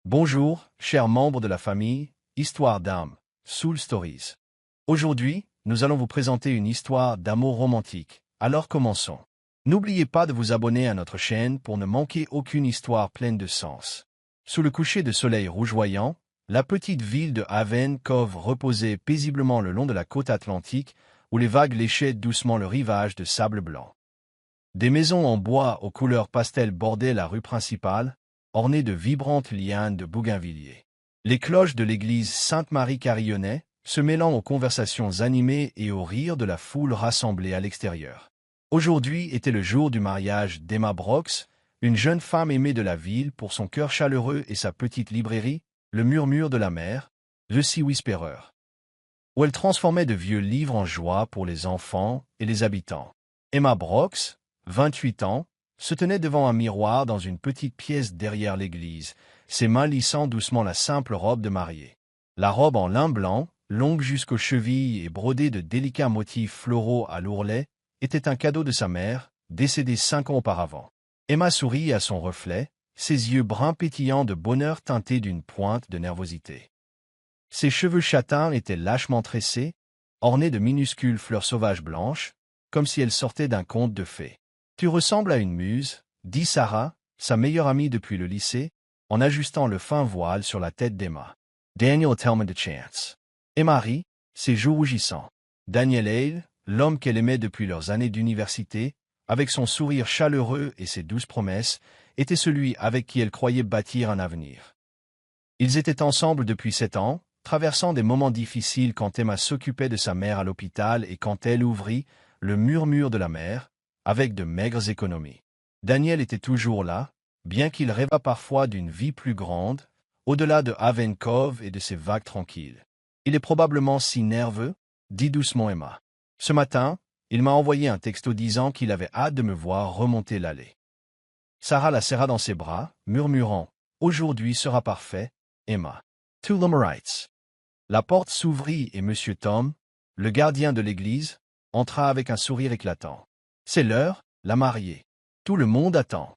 Bonjour, chers membres de la famille, Histoire d'âme, Soul Stories. Aujourd'hui, nous allons vous présenter une histoire d'amour romantique. Alors commençons. N'oubliez pas de vous abonner à notre chaîne pour ne manquer aucune histoire pleine de sens. Sous le coucher de soleil rougeoyant, la petite ville de Haven Cove reposait paisiblement le long de la côte atlantique où les vagues léchaient doucement le rivage de sable blanc. Des maisons en bois aux couleurs pastel bordaient la rue principale, ornées de vibrantes lianes de bougainvilliers. Les cloches de l'église Sainte-Marie carillonnaient, se mêlant aux conversations animées et aux rires de la foule rassemblée à l'extérieur. Aujourd'hui était le jour du mariage d'Emma Brooks, une jeune femme aimée de la ville pour son cœur chaleureux et sa petite librairie, le murmure de la mer, The Sea Whisperer, où elle transformait de vieux livres en joie pour les enfants et les habitants. Emma Brooks, 28 ans, se tenait devant un miroir dans une petite pièce derrière l'église, ses mains lissant doucement la simple robe de mariée. La robe en lin blanc, longue jusqu'aux chevilles et brodée de délicats motifs floraux à l'ourlet, était un cadeau de sa mère, décédée 5 ans auparavant. Emma sourit à son reflet, ses yeux bruns pétillants de bonheur teintés d'une pointe de nervosité. Ses cheveux châtains étaient lâchement tressés, ornés de minuscules fleurs sauvages blanches, comme si elles sortaient d'un conte de fées. « Tu ressembles à une muse, » dit Sarah, sa meilleure amie depuis le lycée, en ajustant le fin voile sur la tête d'Emma. Daniel Tellman de Chance. Emma rit, ses joues rougissant. Daniel Hale, l'homme qu'elle aimait depuis leurs années d'université, avec son sourire chaleureux et ses douces promesses, était celui avec qui elle croyait bâtir un avenir. Ils étaient ensemble depuis 7 ans, traversant des moments difficiles quand Emma s'occupait de sa mère à l'hôpital et quand elle ouvrit le murmure de la mer, avec de maigres économies. Daniel était toujours là, bien qu'il rêvât parfois d'une vie plus grande, au-delà de Haven Cove et de ses vagues tranquilles. Il est probablement si nerveux, dit doucement Emma. Ce matin, il m'a envoyé un texto disant qu'il avait hâte de me voir remonter l'allée. Sarah la serra dans ses bras, murmurant « Aujourd'hui sera parfait, Emma. » To Lumerites. La porte s'ouvrit et M. Tom, le gardien de l'église, entra avec un sourire éclatant. C'est l'heure, la mariée. Tout le monde attend.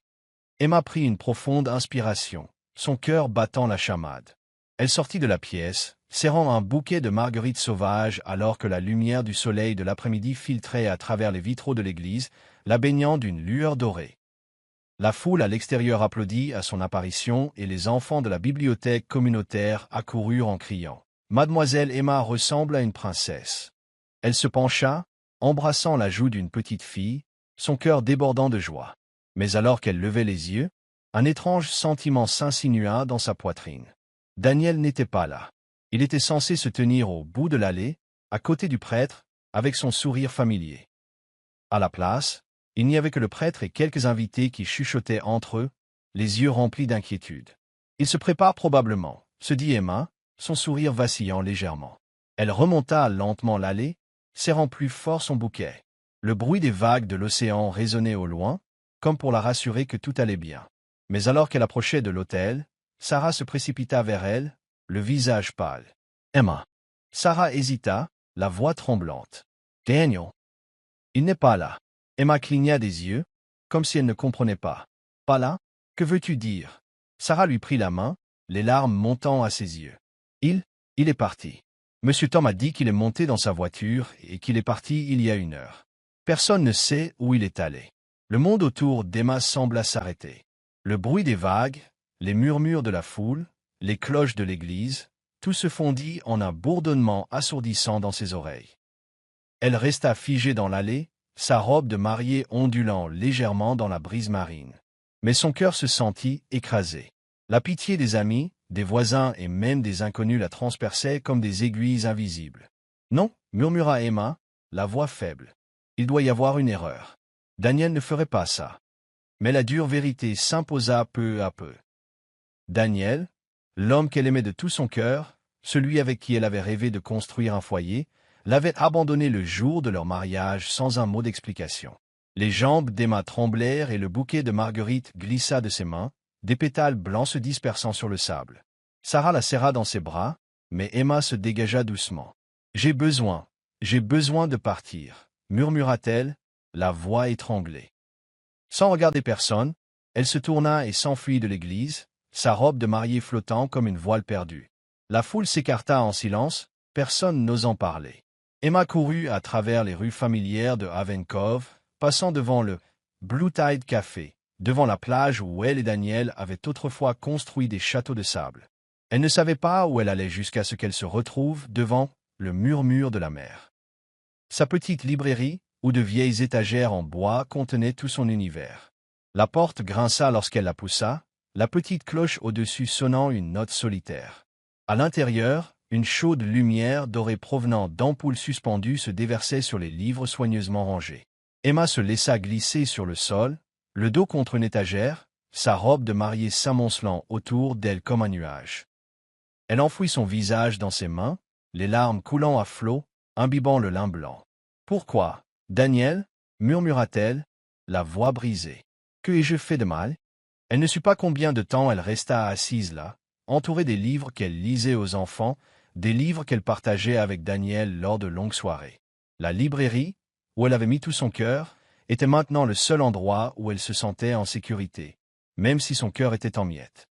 Emma prit une profonde inspiration, son cœur battant la chamade. Elle sortit de la pièce, serrant un bouquet de marguerites sauvages alors que la lumière du soleil de l'après-midi filtrait à travers les vitraux de l'église, la baignant d'une lueur dorée. La foule à l'extérieur applaudit à son apparition et les enfants de la bibliothèque communautaire accoururent en criant. Mademoiselle Emma ressemble à une princesse. Elle se pencha, embrassant la joue d'une petite fille, son cœur débordant de joie. Mais alors qu'elle levait les yeux, un étrange sentiment s'insinua dans sa poitrine. Daniel n'était pas là. Il était censé se tenir au bout de l'allée, à côté du prêtre, avec son sourire familier. À la place, il n'y avait que le prêtre et quelques invités qui chuchotaient entre eux, les yeux remplis d'inquiétude. « Il se prépare probablement », se dit Emma, son sourire vacillant légèrement. Elle remonta lentement l'allée, serrant plus fort son bouquet. Le bruit des vagues de l'océan résonnait au loin, comme pour la rassurer que tout allait bien. Mais alors qu'elle approchait de l'autel, Sarah se précipita vers elle, le visage pâle. « Emma. » Sarah hésita, la voix tremblante. « Daniel. » « Il n'est pas là. » Emma cligna des yeux, comme si elle ne comprenait pas. « Pas là? Que veux-tu dire ?» Sarah lui prit la main, les larmes montant à ses yeux. « Il est parti. Monsieur Tom a dit qu'il est monté dans sa voiture et qu'il est parti il y a 1 heure. Personne ne sait où il est allé. » Le monde autour d'Emma sembla s'arrêter. Le bruit des vagues, les murmures de la foule, les cloches de l'église, tout se fondit en un bourdonnement assourdissant dans ses oreilles. Elle resta figée dans l'allée, sa robe de mariée ondulant légèrement dans la brise marine. Mais son cœur se sentit écrasé. La pitié des amis, des voisins et même des inconnus la transperçait comme des aiguilles invisibles. « Non, » murmura Emma, la voix faible. « Il doit y avoir une erreur. Daniel ne ferait pas ça. » Mais la dure vérité s'imposa peu à peu. Daniel, l'homme qu'elle aimait de tout son cœur, celui avec qui elle avait rêvé de construire un foyer, l'avait abandonné le jour de leur mariage sans un mot d'explication. Les jambes d'Emma tremblèrent et le bouquet de marguerites glissa de ses mains, des pétales blancs se dispersant sur le sable. Sarah la serra dans ses bras, mais Emma se dégagea doucement. « J'ai besoin de partir, » murmura-t-elle, la voix étranglée. Sans regarder personne, elle se tourna et s'enfuit de l'église, sa robe de mariée flottant comme une voile perdue. La foule s'écarta en silence, personne n'osant parler. Emma courut à travers les rues familières de Haven Cove, passant devant le Blue Tide Café, devant la plage où elle et Daniel avaient autrefois construit des châteaux de sable. Elle ne savait pas où elle allait jusqu'à ce qu'elle se retrouve devant le murmure de la mer. Sa petite librairie, où de vieilles étagères en bois contenaient tout son univers. La porte grinça lorsqu'elle la poussa, la petite cloche au-dessus sonnant une note solitaire. À l'intérieur, une chaude lumière dorée provenant d'ampoules suspendues se déversait sur les livres soigneusement rangés. Emma se laissa glisser sur le sol, le dos contre une étagère, sa robe de mariée s'amoncelant autour d'elle comme un nuage. Elle enfouit son visage dans ses mains, les larmes coulant à flots, imbibant le lin blanc. « Pourquoi, Daniel ?» murmura-t-elle, la voix brisée. « Que ai-je fait de mal ?» Elle ne sut pas combien de temps elle resta assise là, entourée des livres qu'elle lisait aux enfants, des livres qu'elle partageait avec Daniel lors de longues soirées. La librairie, où elle avait mis tout son cœur, était maintenant le seul endroit où elle se sentait en sécurité, même si son cœur était en miettes.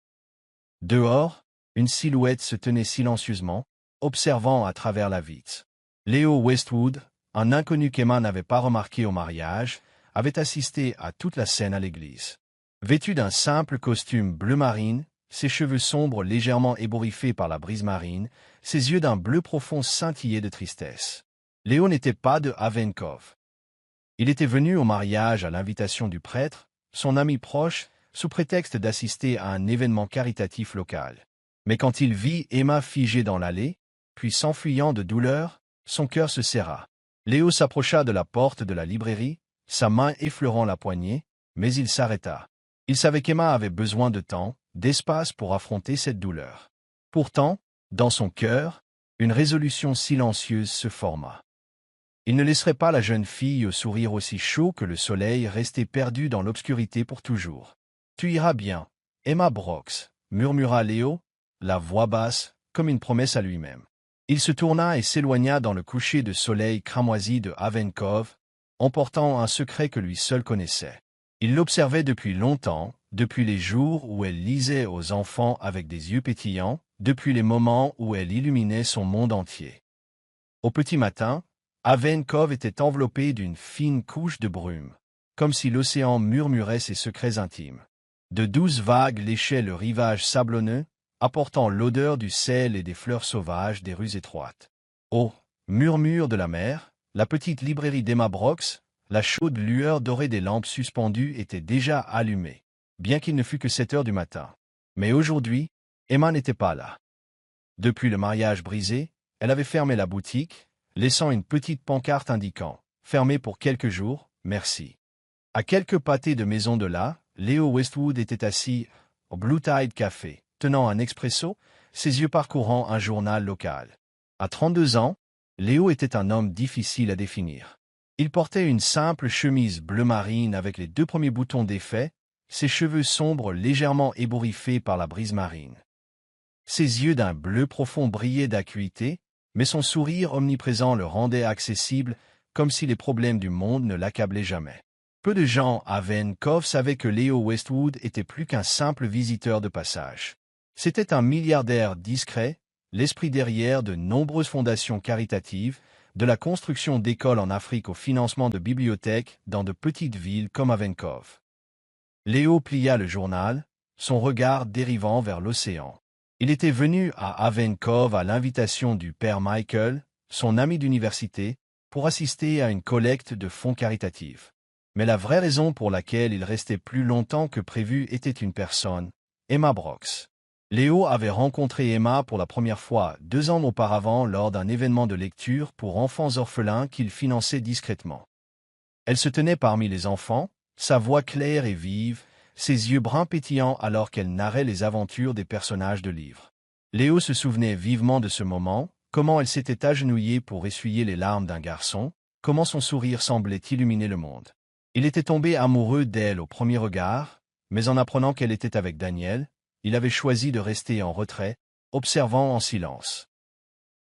Dehors, une silhouette se tenait silencieusement, observant à travers la vitre. Léo Westwood, un inconnu qu'Emma n'avait pas remarqué au mariage, avait assisté à toute la scène à l'église. Vêtu d'un simple costume bleu marine, ses cheveux sombres légèrement ébouriffés par la brise marine, ses yeux d'un bleu profond scintillaient de tristesse. Léo n'était pas de Haven Cove. Il était venu au mariage à l'invitation du prêtre, son ami proche, sous prétexte d'assister à un événement caritatif local. Mais quand il vit Emma figée dans l'allée, puis s'enfuyant de douleur, son cœur se serra. Léo s'approcha de la porte de la librairie, sa main effleurant la poignée, mais il s'arrêta. Il savait qu'Emma avait besoin de temps, d'espace pour affronter cette douleur. Pourtant, dans son cœur, une résolution silencieuse se forma. Il ne laisserait pas la jeune fille au sourire aussi chaud que le soleil rester perdue dans l'obscurité pour toujours. « Tu iras bien, Emma Brooks » murmura Léo, la voix basse, comme une promesse à lui-même. Il se tourna et s'éloigna dans le coucher de soleil cramoisi de Haven Cove, emportant un secret que lui seul connaissait. Il l'observait depuis longtemps, depuis les jours où elle lisait aux enfants avec des yeux pétillants, depuis les moments où elle illuminait son monde entier. Au petit matin, Haven Cove était enveloppé d'une fine couche de brume, comme si l'océan murmurait ses secrets intimes. De douces vagues léchaient le rivage sablonneux, apportant l'odeur du sel et des fleurs sauvages des rues étroites. Au murmure de la mer, la petite librairie d'Emma Brooks, la chaude lueur dorée des lampes suspendues était déjà allumée, bien qu'il ne fût que 7 heures du matin. Mais aujourd'hui, Emma n'était pas là. Depuis le mariage brisé, elle avait fermé la boutique, laissant une petite pancarte indiquant « Fermé pour quelques jours, merci ». À quelques pâtés de maison de là, Léo Westwood était assis au Blue Tide Café, tenant un expresso, ses yeux parcourant un journal local. À 32 ans, Léo était un homme difficile à définir. Il portait une simple chemise bleu marine avec les 2 premiers boutons défaits, ses cheveux sombres légèrement ébouriffés par la brise marine. Ses yeux d'un bleu profond brillaient d'acuité, mais son sourire omniprésent le rendait accessible, comme si les problèmes du monde ne l'accablaient jamais. Peu de gens à Haven Cove savaient que Léo Westwood était plus qu'un simple visiteur de passage. C'était un milliardaire discret, l'esprit derrière de nombreuses fondations caritatives, de la construction d'écoles en Afrique au financement de bibliothèques dans de petites villes comme Haven Cove. Léo plia le journal, son regard dérivant vers l'océan. Il était venu à Haven Cove à l'invitation du père Michael, son ami d'université, pour assister à une collecte de fonds caritatifs. Mais la vraie raison pour laquelle il restait plus longtemps que prévu était une personne, Emma Brooks. Léo avait rencontré Emma pour la première fois 2 ans auparavant lors d'un événement de lecture pour enfants orphelins qu'il finançait discrètement. Elle se tenait parmi les enfants, sa voix claire et vive, ses yeux bruns pétillants alors qu'elle narrait les aventures des personnages de livres. Léo se souvenait vivement de ce moment, comment elle s'était agenouillée pour essuyer les larmes d'un garçon, comment son sourire semblait illuminer le monde. Il était tombé amoureux d'elle au premier regard, mais en apprenant qu'elle était avec Daniel, il avait choisi de rester en retrait, observant en silence.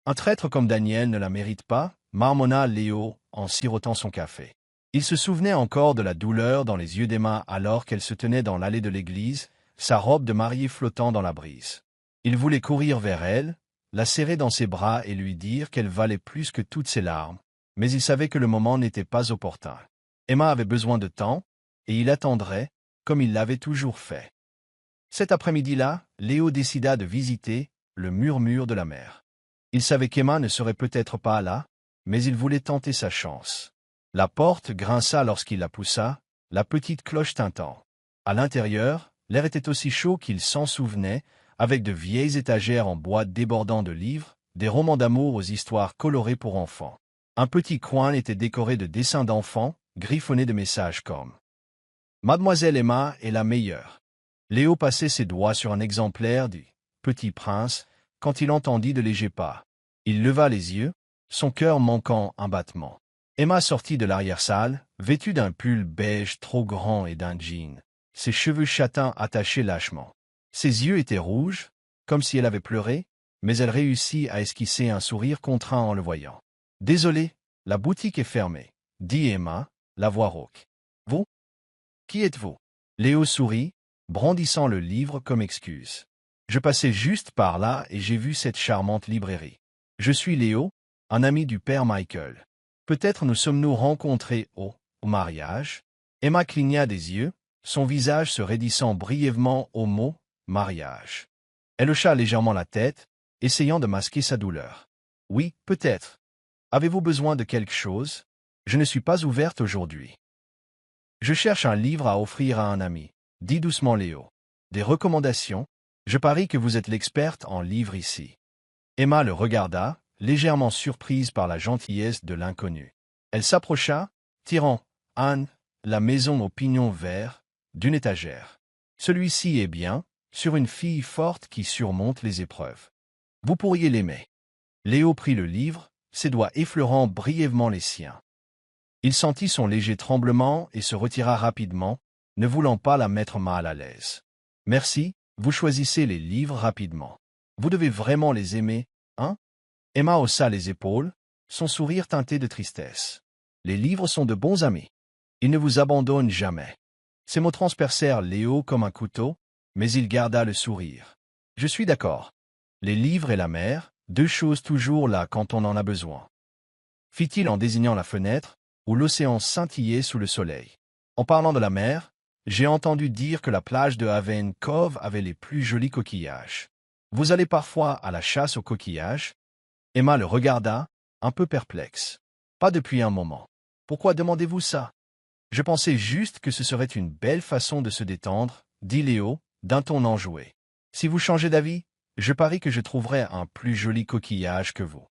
Un traître comme Daniel ne la mérite pas, marmonna Léo en sirotant son café. Il se souvenait encore de la douleur dans les yeux d'Emma alors qu'elle se tenait dans l'allée de l'église, sa robe de mariée flottant dans la brise. Il voulait courir vers elle, la serrer dans ses bras et lui dire qu'elle valait plus que toutes ses larmes, mais il savait que le moment n'était pas opportun. Emma avait besoin de temps, et il attendrait, comme il l'avait toujours fait. Cet après-midi-là, Léo décida de visiter le murmure de la mer. Il savait qu'Emma ne serait peut-être pas là, mais il voulait tenter sa chance. La porte grinça lorsqu'il la poussa, la petite cloche tintant. À l'intérieur, l'air était aussi chaud qu'il s'en souvenait, avec de vieilles étagères en bois débordant de livres, des romans d'amour aux histoires colorées pour enfants. Un petit coin était décoré de dessins d'enfants, griffonnés de messages comme « Mademoiselle Emma est la meilleure ». Léo passait ses doigts sur un exemplaire du « Petit Prince » quand il entendit de légers pas. Il leva les yeux, son cœur manquant un battement. Emma sortit de l'arrière-salle, vêtue d'un pull beige trop grand et d'un jean, ses cheveux châtains attachés lâchement. Ses yeux étaient rouges, comme si elle avait pleuré, mais elle réussit à esquisser un sourire contraint en le voyant. « Désolé, la boutique est fermée, » dit Emma, la voix rauque. « Vous? Qui êtes-vous » Léo sourit, brandissant le livre comme excuse. « Je passais juste par là et j'ai vu cette charmante librairie. Je suis Léo, un ami du père Michael. Peut-être nous sommes-nous rencontrés au mariage ?» Emma cligna des yeux, son visage se raidissant brièvement au mot « mariage ». Elle hocha légèrement la tête, essayant de masquer sa douleur. « Oui, peut-être. Avez-vous besoin de quelque chose? Je ne suis pas ouverte aujourd'hui. »« Je cherche un livre à offrir à un ami, » dit doucement Léo. « Des recommandations? Je parie que vous êtes l'experte en livres ici. » Emma le regarda, légèrement surprise par la gentillesse de l'inconnu. Elle s'approcha, tirant Anne, la maison au pignon vert, d'une étagère. « Celui-ci est bien, sur une fille forte qui surmonte les épreuves. Vous pourriez l'aimer. » Léo prit le livre, ses doigts effleurant brièvement les siens. Il sentit son léger tremblement et se retira rapidement, ne voulant pas la mettre mal à l'aise. « Merci, vous choisissez les livres rapidement. Vous devez vraiment les aimer, hein ?» Emma haussa les épaules, son sourire teinté de tristesse. « Les livres sont de bons amis. Ils ne vous abandonnent jamais. » Ces mots transpercèrent Léo comme un couteau, mais il garda le sourire. « Je suis d'accord. Les livres et la mer, deux choses toujours là quand on en a besoin. » Fit-il en désignant la fenêtre, où l'océan scintillait sous le soleil. En parlant de la mer, j'ai entendu dire que la plage de Haven Cove avait les plus jolis coquillages. Vous allez parfois à la chasse aux coquillages? Emma le regarda, un peu perplexe. Pas depuis un moment. Pourquoi demandez-vous ça? Je pensais juste que ce serait une belle façon de se détendre, dit Léo, d'un ton enjoué. Si vous changez d'avis, je parie que je trouverai un plus joli coquillage que vous.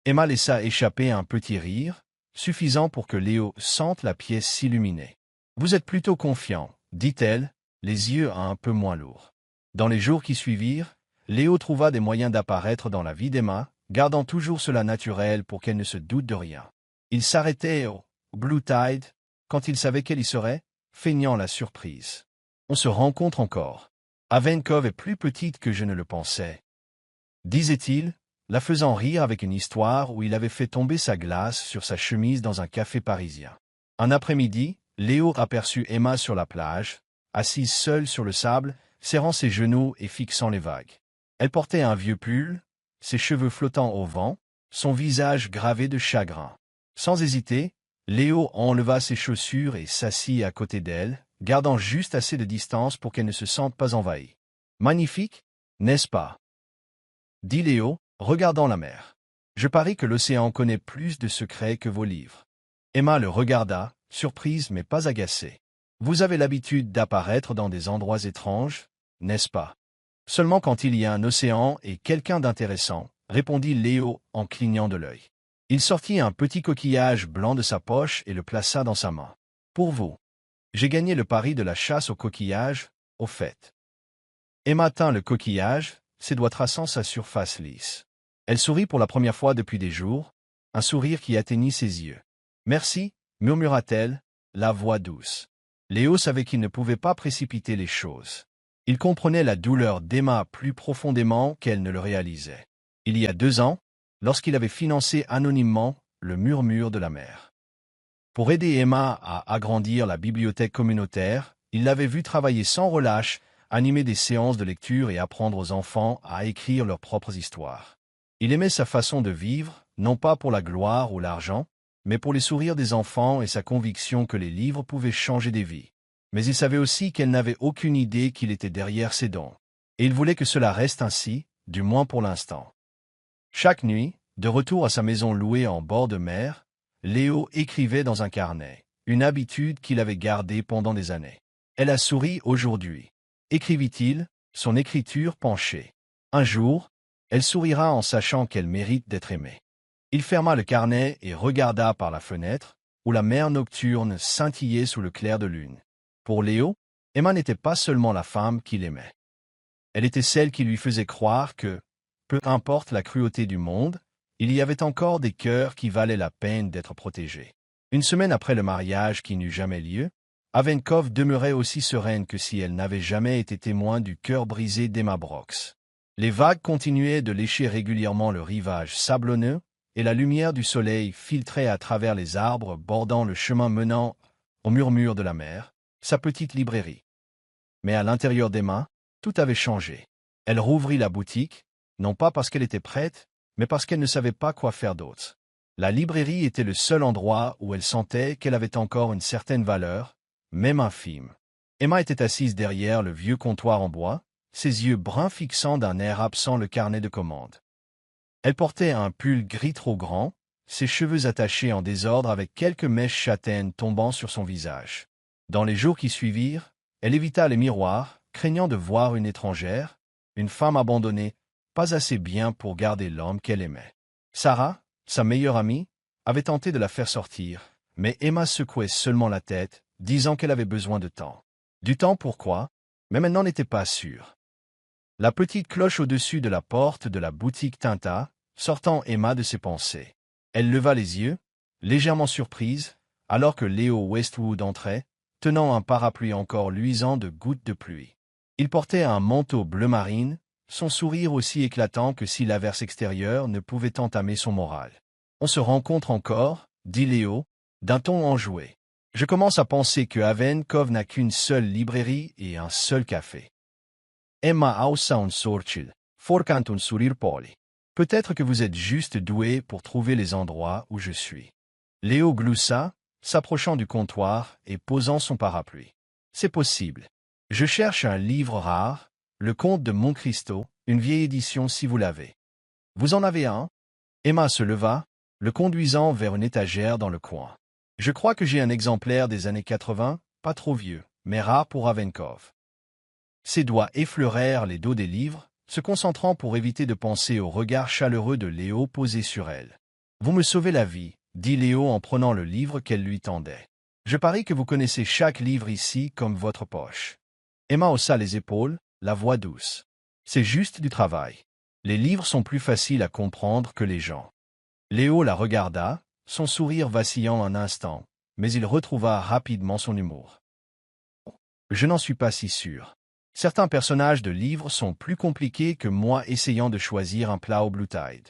Emma laissa échapper un petit rire, suffisant pour que Léo sente la pièce s'illuminer. Vous êtes plutôt confiant, dit-elle, les yeux un peu moins lourds. Dans les jours qui suivirent, Léo trouva des moyens d'apparaître dans la vie d'Emma, gardant toujours cela naturel pour qu'elle ne se doute de rien. Il s'arrêtait au Blue Tide, quand il savait qu'elle y serait, feignant la surprise. On se rencontre encore. Haven Cove est plus petite que je ne le pensais, disait-il, la faisant rire avec une histoire où il avait fait tomber sa glace sur sa chemise dans un café parisien. Un après-midi, Léo aperçut Emma sur la plage, assise seule sur le sable, serrant ses genoux et fixant les vagues. Elle portait un vieux pull, ses cheveux flottant au vent, son visage gravé de chagrin. Sans hésiter, Léo enleva ses chaussures et s'assit à côté d'elle, gardant juste assez de distance pour qu'elle ne se sente pas envahie. « Magnifique, n'est-ce pas ?» dit Léo, regardant la mer. « Je parie que l'océan connaît plus de secrets que vos livres. » Emma le regarda, surprise mais pas agacée. « Vous avez l'habitude d'apparaître dans des endroits étranges, n'est-ce pas? » « Seulement quand il y a un océan et quelqu'un d'intéressant, » répondit Léo en clignant de l'œil. Il sortit un petit coquillage blanc de sa poche et le plaça dans sa main. « Pour vous. J'ai gagné le pari de la chasse au coquillage, au fait. » Emma tint le coquillage, ses doigts traçant sa surface lisse. Elle sourit pour la première fois depuis des jours, un sourire qui atteignit ses yeux. « Merci, » murmura-t-elle, la voix douce. Léo savait qu'il ne pouvait pas précipiter les choses. Il comprenait la douleur d'Emma plus profondément qu'elle ne le réalisait. Il y a 2 ans, lorsqu'il avait financé anonymement le murmure de la mer. Pour aider Emma à agrandir la bibliothèque communautaire, il l'avait vue travailler sans relâche animer des séances de lecture et apprendre aux enfants à écrire leurs propres histoires. Il aimait sa façon de vivre, non pas pour la gloire ou l'argent, mais pour les sourires des enfants et sa conviction que les livres pouvaient changer des vies. Mais il savait aussi qu'elle n'avait aucune idée qu'il était derrière ses dons. Et il voulait que cela reste ainsi, du moins pour l'instant. Chaque nuit, de retour à sa maison louée en bord de mer, Léo écrivait dans un carnet, une habitude qu'il avait gardée pendant des années. Elle a souri aujourd'hui, écrivit-il, son écriture penchée. Un jour, elle sourira en sachant qu'elle mérite d'être aimée. Il ferma le carnet et regarda par la fenêtre, où la mer nocturne scintillait sous le clair de lune. Pour Léo, Emma n'était pas seulement la femme qu'il aimait. Elle était celle qui lui faisait croire que, peu importe la cruauté du monde, il y avait encore des cœurs qui valaient la peine d'être protégés. Une semaine après le mariage qui n'eut jamais lieu, Avenkov demeurait aussi sereine que si elle n'avait jamais été témoin du cœur brisé d'Emma Brox. Les vagues continuaient de lécher régulièrement le rivage sablonneux, et la lumière du soleil filtrait à travers les arbres bordant le chemin menant au murmure de la mer, sa petite librairie. Mais à l'intérieur d'Emma, tout avait changé. Elle rouvrit la boutique, non pas parce qu'elle était prête, mais parce qu'elle ne savait pas quoi faire d'autre. La librairie était le seul endroit où elle sentait qu'elle avait encore une certaine valeur, même infime. Emma était assise derrière le vieux comptoir en bois, ses yeux bruns fixant d'un air absent le carnet de commande. Elle portait un pull gris trop grand, ses cheveux attachés en désordre avec quelques mèches châtaines tombant sur son visage. Dans les jours qui suivirent, elle évita les miroirs, craignant de voir une étrangère, une femme abandonnée, pas assez bien pour garder l'homme qu'elle aimait. Sarah, sa meilleure amie, avait tenté de la faire sortir, mais Emma secouait seulement la tête, disant qu'elle avait besoin de temps. Du temps pourquoi? Mais elle n'en était pas sûre. La petite cloche au-dessus de la porte de la boutique tinta, sortant Emma de ses pensées. Elle leva les yeux, légèrement surprise, alors que Léo Westwood entrait, tenant un parapluie encore luisant de gouttes de pluie. Il portait un manteau bleu marine, son sourire aussi éclatant que si l'averse extérieure ne pouvait entamer son moral. « On se rencontre encore, » dit Léo, d'un ton enjoué. « Je commence à penser que Avenkov n'a qu'une seule librairie et un seul café. » Emma haussa un sourcil, forçant un sourire poli. « Peut-être que vous êtes juste doué pour trouver les endroits où je suis. » Léo gloussa, s'approchant du comptoir et posant son parapluie. « C'est possible. Je cherche un livre rare, le Comte de Monte Cristo, une vieille édition si vous l'avez. Vous en avez un? » Emma se leva, le conduisant vers une étagère dans le coin. « Je crois que j'ai un exemplaire des années 80, pas trop vieux, mais rare pour Avenkov. » Ses doigts effleurèrent les dos des livres, se concentrant pour éviter de penser au regard chaleureux de Léo posé sur elle. « Vous me sauvez la vie, » dit Léo en prenant le livre qu'elle lui tendait. « Je parie que vous connaissez chaque livre ici comme votre poche. » Emma haussa les épaules, la voix douce. « C'est juste du travail. Les livres sont plus faciles à comprendre que les gens. » Léo la regarda, son sourire vacillant un instant, mais il retrouva rapidement son humour. « Je n'en suis pas si sûr. Certains personnages de livres sont plus compliqués que moi essayant de choisir un plat au Blue Tide. »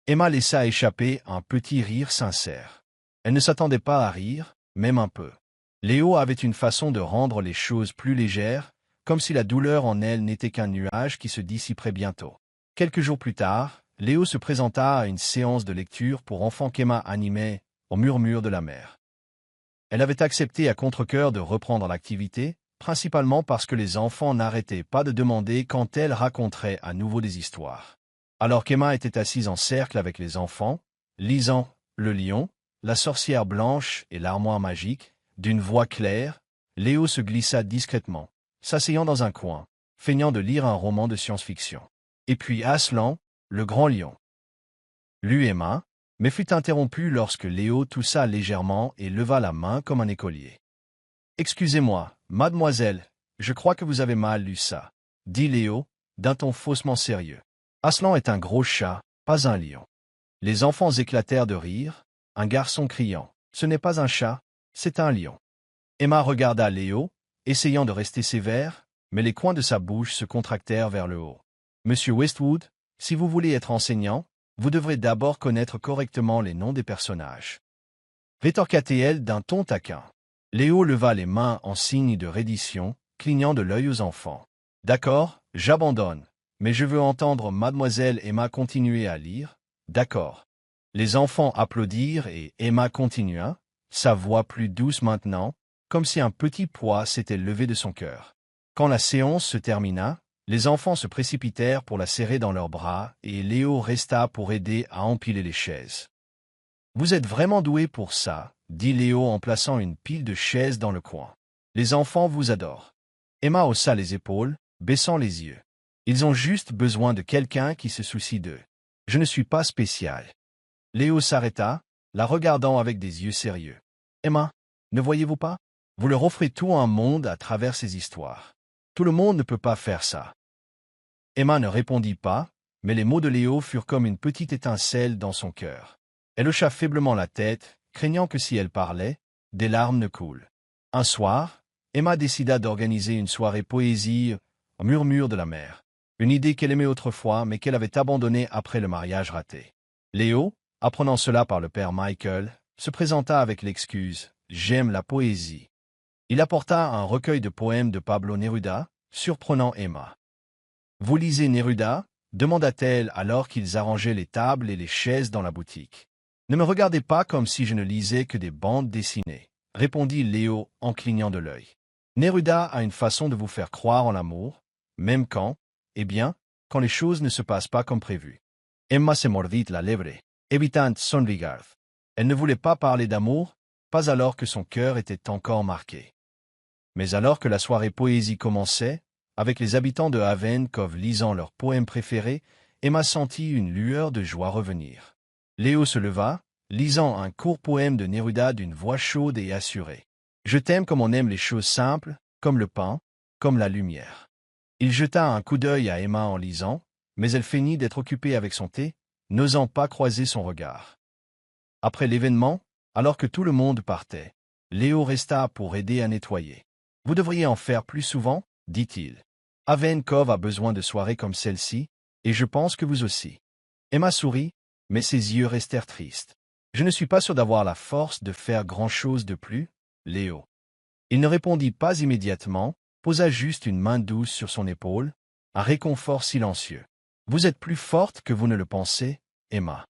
Emma laissa échapper un petit rire sincère. Elle ne s'attendait pas à rire, même un peu. Léo avait une façon de rendre les choses plus légères, comme si la douleur en elle n'était qu'un nuage qui se dissiperait bientôt. Quelques jours plus tard, Léo se présenta à une séance de lecture pour enfants qu'Emma animait au murmure de la mer. Elle avait accepté à contre-cœur de reprendre l'activité, principalement parce que les enfants n'arrêtaient pas de demander quand elle raconterait à nouveau des histoires. Alors qu'Emma était assise en cercle avec les enfants, lisant « Le lion », la sorcière blanche et l'armoire magique, d'une voix claire, Léo se glissa discrètement, s'asseyant dans un coin, feignant de lire un roman de science-fiction. Et puis Aslan, le grand lion. Lut Emma, mais fut interrompu lorsque Léo toussa légèrement et leva la main comme un écolier. « Excusez-moi, mademoiselle, je crois que vous avez mal lu ça, » dit Léo, d'un ton faussement sérieux. « Aslan est un gros chat, pas un lion. » Les enfants éclatèrent de rire, un garçon criant « Ce n'est pas un chat, c'est un lion. » Emma regarda Léo, essayant de rester sévère, mais les coins de sa bouche se contractèrent vers le haut. « Monsieur Westwood, si vous voulez être enseignant, vous devrez d'abord connaître correctement les noms des personnages. » Rétorqua-t-elle d'un ton taquin. Léo leva les mains en signe de reddition, clignant de l'œil aux enfants. D'accord, j'abandonne. Mais je veux entendre Mademoiselle Emma continuer à lire. D'accord. Les enfants applaudirent et Emma continua, sa voix plus douce maintenant, comme si un petit poids s'était levé de son cœur. Quand la séance se termina, les enfants se précipitèrent pour la serrer dans leurs bras et Léo resta pour aider à empiler les chaises. Vous êtes vraiment doué pour ça, dit Léo en plaçant une pile de chaises dans le coin. Les enfants vous adorent. Emma haussa les épaules, baissant les yeux. Ils ont juste besoin de quelqu'un qui se soucie d'eux. Je ne suis pas spécial. Léo s'arrêta, la regardant avec des yeux sérieux. Emma, ne voyez-vous pas? Vous leur offrez tout un monde à travers ces histoires. Tout le monde ne peut pas faire ça. Emma ne répondit pas, mais les mots de Léo furent comme une petite étincelle dans son cœur. Elle hocha faiblement la tête, craignant que si elle parlait, des larmes ne coulent. Un soir, Emma décida d'organiser une soirée poésie au murmure de la mer. Une idée qu'elle aimait autrefois, mais qu'elle avait abandonnée après le mariage raté. Léo, apprenant cela par le père Michael, se présenta avec l'excuse « J'aime la poésie ». Il apporta un recueil de poèmes de Pablo Neruda, surprenant Emma. « Vous lisez Neruda » demanda-t-elle alors qu'ils arrangeaient les tables et les chaises dans la boutique. « Ne me regardez pas comme si je ne lisais que des bandes dessinées », répondit Léo en clignant de l'œil. « Neruda a une façon de vous faire croire en l'amour, même quand, quand les choses ne se passent pas comme prévu. » Emma se mordit la lèvre, évitant son regard. Elle ne voulait pas parler d'amour, pas alors que son cœur était encore marqué. Mais alors que la soirée poésie commençait, avec les habitants de Haven Cove lisant leurs poèmes préférés, Emma sentit une lueur de joie revenir. Léo se leva, lisant un court poème de Neruda d'une voix chaude et assurée. « Je t'aime comme on aime les choses simples, comme le pain, comme la lumière. » Il jeta un coup d'œil à Emma en lisant, mais elle feignit d'être occupée avec son thé, n'osant pas croiser son regard. Après l'événement, alors que tout le monde partait, Léo resta pour aider à nettoyer. « Vous devriez en faire plus souvent, » dit-il. « Haven Cove a besoin de soirées comme celle-ci, et je pense que vous aussi. » Emma sourit, mais ses yeux restèrent tristes. « Je ne suis pas sûr d'avoir la force de faire grand-chose de plus, Léo. » Il ne répondit pas immédiatement, posa juste une main douce sur son épaule, un réconfort silencieux. « Vous êtes plus forte que vous ne le pensez, Emma. »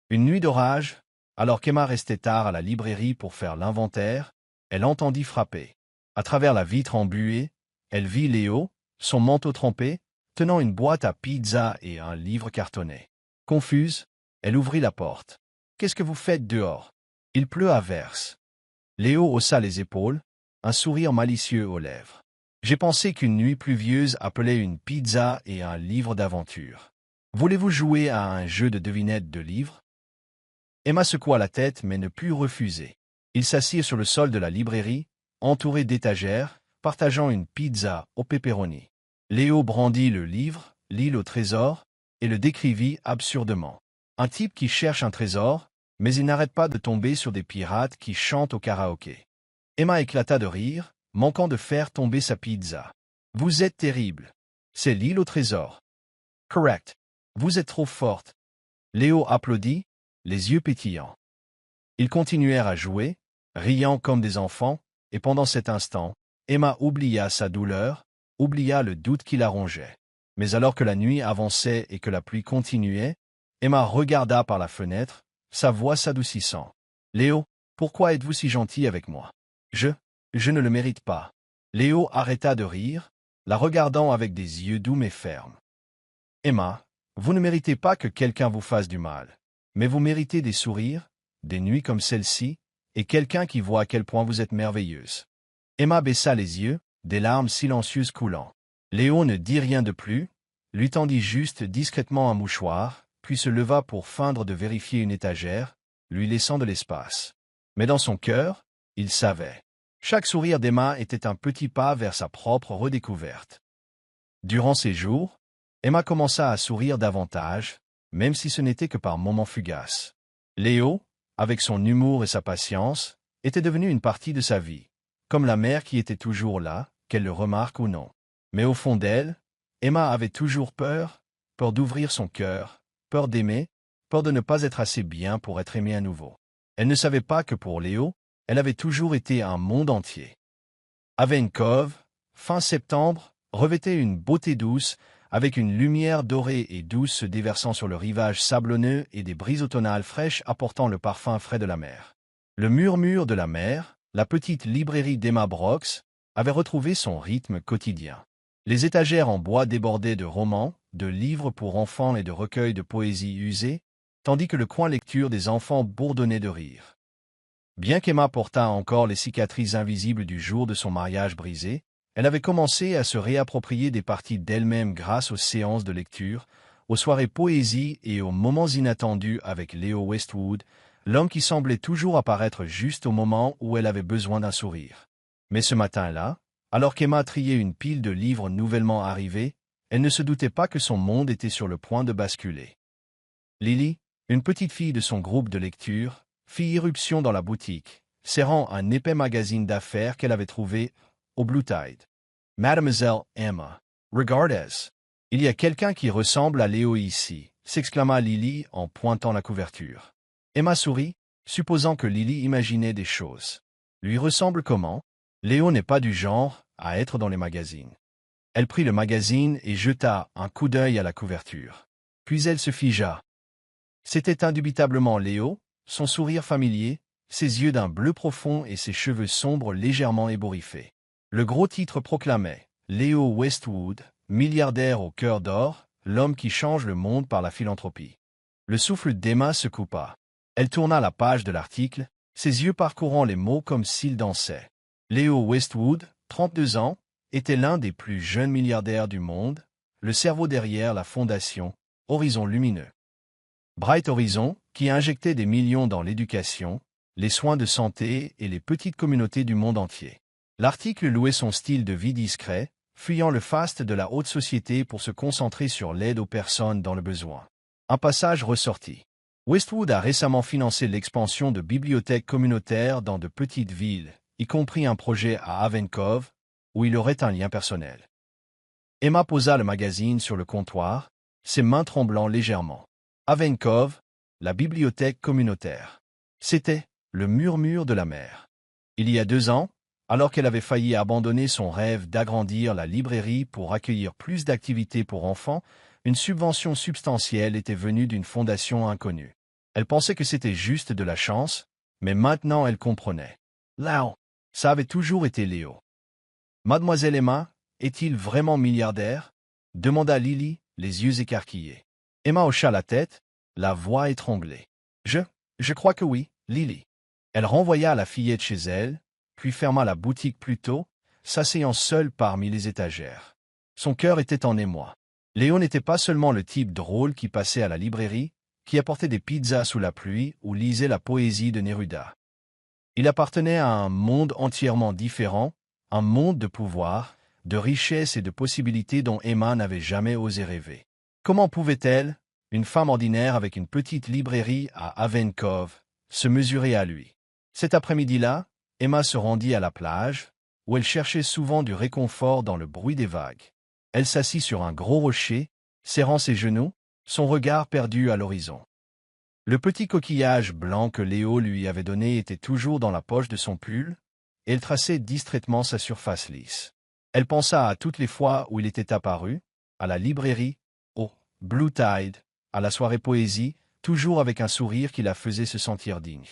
Une nuit d'orage, alors qu'Emma restait tard à la librairie pour faire l'inventaire, elle entendit frapper. À travers la vitre embuée, elle vit Léo, son manteau trempé, tenant une boîte à pizza et un livre cartonné. Confuse, elle ouvrit la porte. « Qu'est-ce que vous faites dehors? Il pleut à verse. » Léo haussa les épaules, un sourire malicieux aux lèvres. « J'ai pensé qu'une nuit pluvieuse appelait une pizza et un livre d'aventure. Voulez-vous jouer à un jeu de devinette de livres? » Emma secoua la tête mais ne put refuser. Ils s'assirent sur le sol de la librairie, entourés d'étagères, partageant une pizza au pepperoni. Léo brandit le livre, L'île au trésor, et le décrivit absurdement. Un type qui cherche un trésor, mais il n'arrête pas de tomber sur des pirates qui chantent au karaoké. Emma éclata de rire, manquant de faire tomber sa pizza. « Vous êtes terrible. C'est l'île au trésor. »« Correct. Vous êtes trop forte. » Léo applaudit, les yeux pétillants. Ils continuèrent à jouer, riant comme des enfants, et pendant cet instant, Emma oublia sa douleur, oublia le doute qui la rongeait. Mais alors que la nuit avançait et que la pluie continuait, Emma regarda par la fenêtre, sa voix s'adoucissant. « Léo, pourquoi êtes-vous si gentil avec moi? Je ne le mérite pas. » Léo arrêta de rire, la regardant avec des yeux doux mais fermes. « Emma, vous ne méritez pas que quelqu'un vous fasse du mal, mais vous méritez des sourires, des nuits comme celle-ci, et quelqu'un qui voit à quel point vous êtes merveilleuse. » Emma baissa les yeux, des larmes silencieuses coulant. Léo ne dit rien de plus, lui tendit juste discrètement un mouchoir, puis se leva pour feindre de vérifier une étagère, lui laissant de l'espace. Mais dans son cœur, il savait. Chaque sourire d'Emma était un petit pas vers sa propre redécouverte. Durant ces jours, Emma commença à sourire davantage, même si ce n'était que par moments fugaces. Léo, avec son humour et sa patience, était devenu une partie de sa vie, comme la mère qui était toujours là, qu'elle le remarque ou non. Mais au fond d'elle, Emma avait toujours peur d'ouvrir son cœur, peur d'aimer, peur de ne pas être assez bien pour être aimée à nouveau. Elle ne savait pas que pour Léo, elle avait toujours été un monde entier. Haven Cove, fin septembre, revêtait une beauté douce, avec une lumière dorée et douce se déversant sur le rivage sablonneux et des brises automnales fraîches apportant le parfum frais de la mer. Le murmure de la mer, la petite librairie d'Emma Brooks, avait retrouvé son rythme quotidien. Les étagères en bois débordaient de romans, de livres pour enfants et de recueils de poésie usés, tandis que le coin lecture des enfants bourdonnait de rire. Bien qu'Emma portât encore les cicatrices invisibles du jour de son mariage brisé, elle avait commencé à se réapproprier des parties d'elle-même grâce aux séances de lecture, aux soirées poésie et aux moments inattendus avec Léo Westwood, l'homme qui semblait toujours apparaître juste au moment où elle avait besoin d'un sourire. Mais ce matin-là, alors qu'Emma triait une pile de livres nouvellement arrivés, elle ne se doutait pas que son monde était sur le point de basculer. Lily, une petite fille de son groupe de lecture, fit irruption dans la boutique, serrant un épais magazine d'affaires qu'elle avait trouvé au Blue Tide. « Mademoiselle Emma, regardez. Il y a quelqu'un qui ressemble à Léo ici », s'exclama Lily en pointant la couverture. Emma sourit, supposant que Lily imaginait des choses. Lui ressemble comment? Léo n'est pas du genre à être dans les magazines. Elle prit le magazine et jeta un coup d'œil à la couverture. Puis elle se figea. C'était indubitablement Léo, son sourire familier, ses yeux d'un bleu profond et ses cheveux sombres légèrement ébouriffés. Le gros titre proclamait « Léo Westwood, milliardaire au cœur d'or, l'homme qui change le monde par la philanthropie ». Le souffle d'Emma se coupa. Elle tourna la page de l'article, ses yeux parcourant les mots comme s'ils dansaient. Léo Westwood, 32 ans, était l'un des plus jeunes milliardaires du monde, le cerveau derrière la fondation Horizon Lumineux. Bright Horizon, qui injectait des millions dans l'éducation, les soins de santé et les petites communautés du monde entier. L'article louait son style de vie discret, fuyant le faste de la haute société pour se concentrer sur l'aide aux personnes dans le besoin. Un passage ressortit. Westwood a récemment financé l'expansion de bibliothèques communautaires dans de petites villes, y compris un projet à Haven Cove, où il aurait un lien personnel. Emma posa le magazine sur le comptoir, ses mains tremblant légèrement. Haven Cove, la bibliothèque communautaire. C'était le murmure de la mer. Il y a 2 ans, alors qu'elle avait failli abandonner son rêve d'agrandir la librairie pour accueillir plus d'activités pour enfants, une subvention substantielle était venue d'une fondation inconnue. Elle pensait que c'était juste de la chance, mais maintenant elle comprenait. Là, ça avait toujours été Léo. Mademoiselle Emma, est-il vraiment milliardaire? Demanda Lily, les yeux écarquillés. Emma hocha la tête, la voix étranglée. Je crois que oui, Lily. Elle renvoya la fillette chez elle, puis ferma la boutique plus tôt, s'asseyant seule parmi les étagères. Son cœur était en émoi. Léo n'était pas seulement le type drôle qui passait à la librairie, qui apportait des pizzas sous la pluie ou lisait la poésie de Neruda. Il appartenait à un monde entièrement différent, un monde de pouvoir, de richesse et de possibilités dont Emma n'avait jamais osé rêver. Comment pouvait-elle, une femme ordinaire avec une petite librairie à Haven Cove, se mesurer à lui? Cet après-midi-là, Emma se rendit à la plage, où elle cherchait souvent du réconfort dans le bruit des vagues. Elle s'assit sur un gros rocher, serrant ses genoux, son regard perdu à l'horizon. Le petit coquillage blanc que Léo lui avait donné était toujours dans la poche de son pull, et elle traçait distraitement sa surface lisse. Elle pensa à toutes les fois où il était apparu, à la librairie, au Blue Tide, à la soirée poésie, toujours avec un sourire qui la faisait se sentir digne.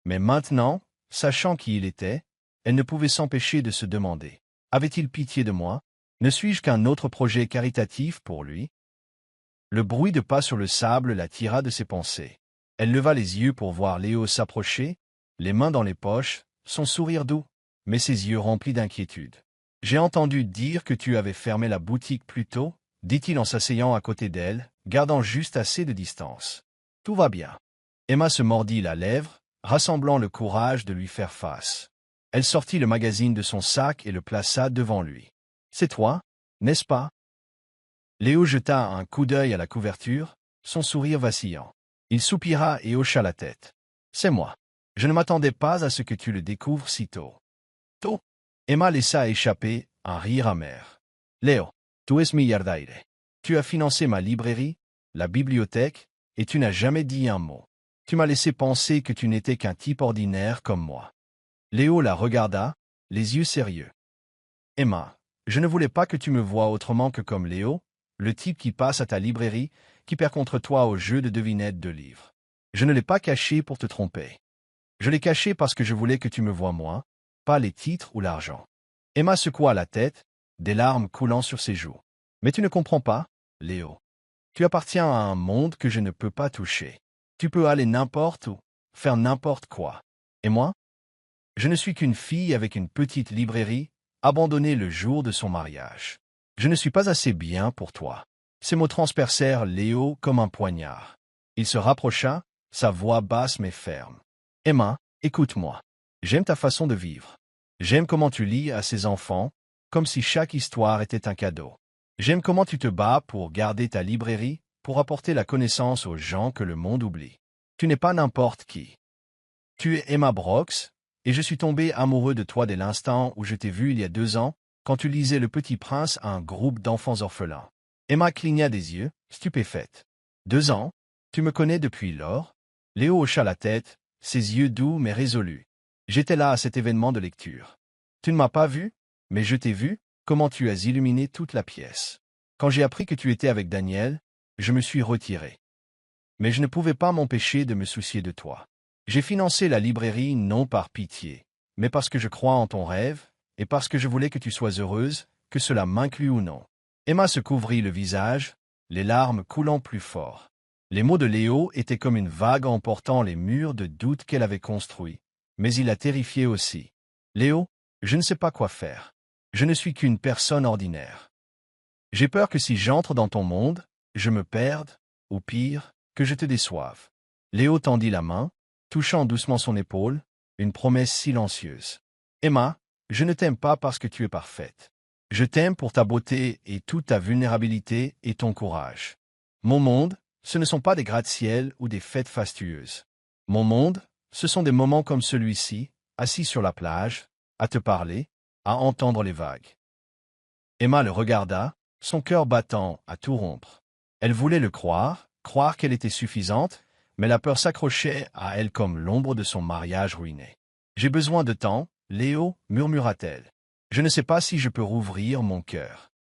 Mais maintenant, sachant qui il était, elle ne pouvait s'empêcher de se demander « Avait-il pitié de moi? Ne suis-je qu'un autre projet caritatif pour lui ?» Le bruit de pas sur le sable la tira de ses pensées. Elle leva les yeux pour voir Léo s'approcher, les mains dans les poches, son sourire doux, mais ses yeux remplis d'inquiétude. « J'ai entendu dire que tu avais fermé la boutique plus tôt, » dit-il en s'asseyant à côté d'elle, gardant juste assez de distance. « Tout va bien. » Emma se mordit la lèvre, rassemblant le courage de lui faire face. Elle sortit le magazine de son sac et le plaça devant lui. « C'est toi, n'est-ce pas? » Léo jeta un coup d'œil à la couverture, son sourire vacillant. Il soupira et hocha la tête. « C'est moi. Je ne m'attendais pas à ce que tu le découvres si tôt. » Tôt. Emma laissa échapper un rire amer. « Léo, tu es milliardaire. Tu as financé ma librairie, la bibliothèque, et tu n'as jamais dit un mot. Tu m'as laissé penser que tu n'étais qu'un type ordinaire comme moi. » Léo la regarda, les yeux sérieux. « Emma, Je ne voulais pas que tu me voies autrement que comme Léo, le type qui passe à ta librairie, qui perd contre toi au jeu de devinettes de livres. Je ne l'ai pas caché pour te tromper. Je l'ai caché parce que je voulais que tu me voies moi, pas les titres ou l'argent. Emma secoua la tête, des larmes coulant sur ses joues. Mais tu ne comprends pas, Léo. Tu appartiens à un monde que je ne peux pas toucher. Tu peux aller n'importe où, faire n'importe quoi. Et moi? Je ne suis qu'une fille avec une petite librairie, abandonnée le jour de son mariage. Je ne suis pas assez bien pour toi. Ces mots transpercèrent Léo comme un poignard. Il se rapprocha, sa voix basse mais ferme. Emma, écoute-moi. J'aime ta façon de vivre. J'aime comment tu lis à ces enfants, comme si chaque histoire était un cadeau. J'aime comment tu te bats pour garder ta librairie, pour apporter la connaissance aux gens que le monde oublie. Tu n'es pas n'importe qui. Tu es Emma Brox, et je suis tombé amoureux de toi dès l'instant où je t'ai vu il y a 2 ans, quand tu lisais Le Petit Prince à un groupe d'enfants orphelins. Emma cligna des yeux, stupéfaite. 2 ans? Tu me connais depuis lors? Léo hocha la tête, ses yeux doux mais résolus. J'étais là à cet événement de lecture. Tu ne m'as pas vu, mais je t'ai vu, comment tu as illuminé toute la pièce. Quand j'ai appris que tu étais avec Daniel, je me suis retiré. Mais je ne pouvais pas m'empêcher de me soucier de toi. J'ai financé la librairie non par pitié, mais parce que je crois en ton rêve, et parce que je voulais que tu sois heureuse, que cela m'inclue ou non. Emma se couvrit le visage, les larmes coulant plus fort. Les mots de Léo étaient comme une vague emportant les murs de doute qu'elle avait construits, mais il la terrifiait aussi. Léo, je ne sais pas quoi faire. Je ne suis qu'une personne ordinaire. J'ai peur que si j'entre dans ton monde, je me perde, ou pire, que je te déçoive. Léo tendit la main, touchant doucement son épaule, une promesse silencieuse. Emma, je ne t'aime pas parce que tu es parfaite. Je t'aime pour ta beauté et toute ta vulnérabilité et ton courage. Mon monde, ce ne sont pas des gratte-ciel ou des fêtes fastueuses. Mon monde, ce sont des moments comme celui-ci, assis sur la plage, à te parler, à entendre les vagues. Emma le regarda, son cœur battant à tout rompre. Elle voulait le croire, croire qu'elle était suffisante, mais la peur s'accrochait à elle comme l'ombre de son mariage ruiné. « J'ai besoin de temps, Léo, murmura-t-elle. Je ne sais pas si je peux rouvrir mon cœur. »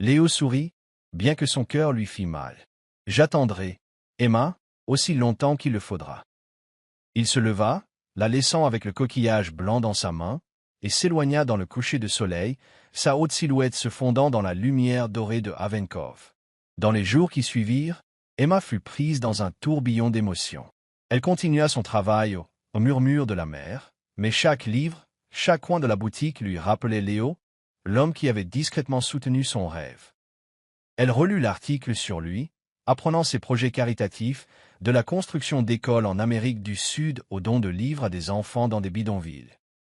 Léo sourit, bien que son cœur lui fît mal. « J'attendrai, Emma, aussi longtemps qu'il le faudra. » Il se leva, la laissant avec le coquillage blanc dans sa main, et s'éloigna dans le coucher de soleil, sa haute silhouette se fondant dans la lumière dorée de Havenkov. Dans les jours qui suivirent, Emma fut prise dans un tourbillon d'émotions. Elle continua son travail au murmure de la mer, mais chaque livre, chaque coin de la boutique lui rappelait Léo, l'homme qui avait discrètement soutenu son rêve. Elle relut l'article sur lui, apprenant ses projets caritatifs, de la construction d'écoles en Amérique du Sud au don de livres à des enfants dans des bidonvilles.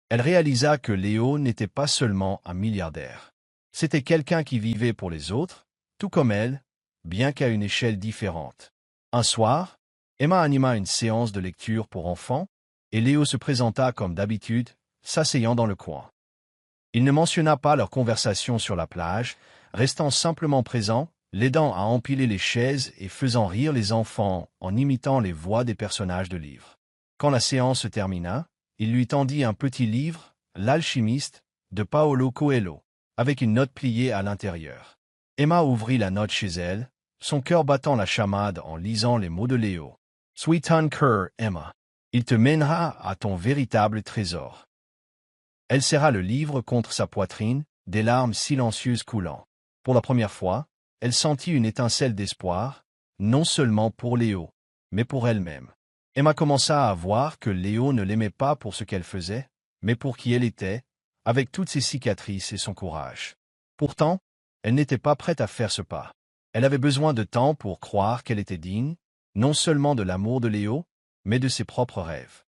Elle réalisa que Léo n'était pas seulement un milliardaire. C'était quelqu'un qui vivait pour les autres, tout comme elle, bien qu'à une échelle différente. Un soir, Emma anima une séance de lecture pour enfants, et Léo se présenta comme d'habitude, s'asseyant dans le coin. Il ne mentionna pas leur conversation sur la plage, restant simplement présent, l'aidant à empiler les chaises et faisant rire les enfants en imitant les voix des personnages de livres. Quand la séance se termina, il lui tendit un petit livre, L'Alchimiste, de Paolo Coelho, avec une note pliée à l'intérieur. Emma ouvrit la note chez elle, son cœur battant la chamade en lisant les mots de Léo. « Sweeten cœur, Emma. Il te mènera à ton véritable trésor. » Elle serra le livre contre sa poitrine, des larmes silencieuses coulant. Pour la première fois, elle sentit une étincelle d'espoir, non seulement pour Léo, mais pour elle-même. Emma commença à voir que Léo ne l'aimait pas pour ce qu'elle faisait, mais pour qui elle était, avec toutes ses cicatrices et son courage. Pourtant, elle n'était pas prête à faire ce pas. Elle avait besoin de temps pour croire qu'elle était digne, non seulement de l'amour de Léo, mais de ses propres rêves.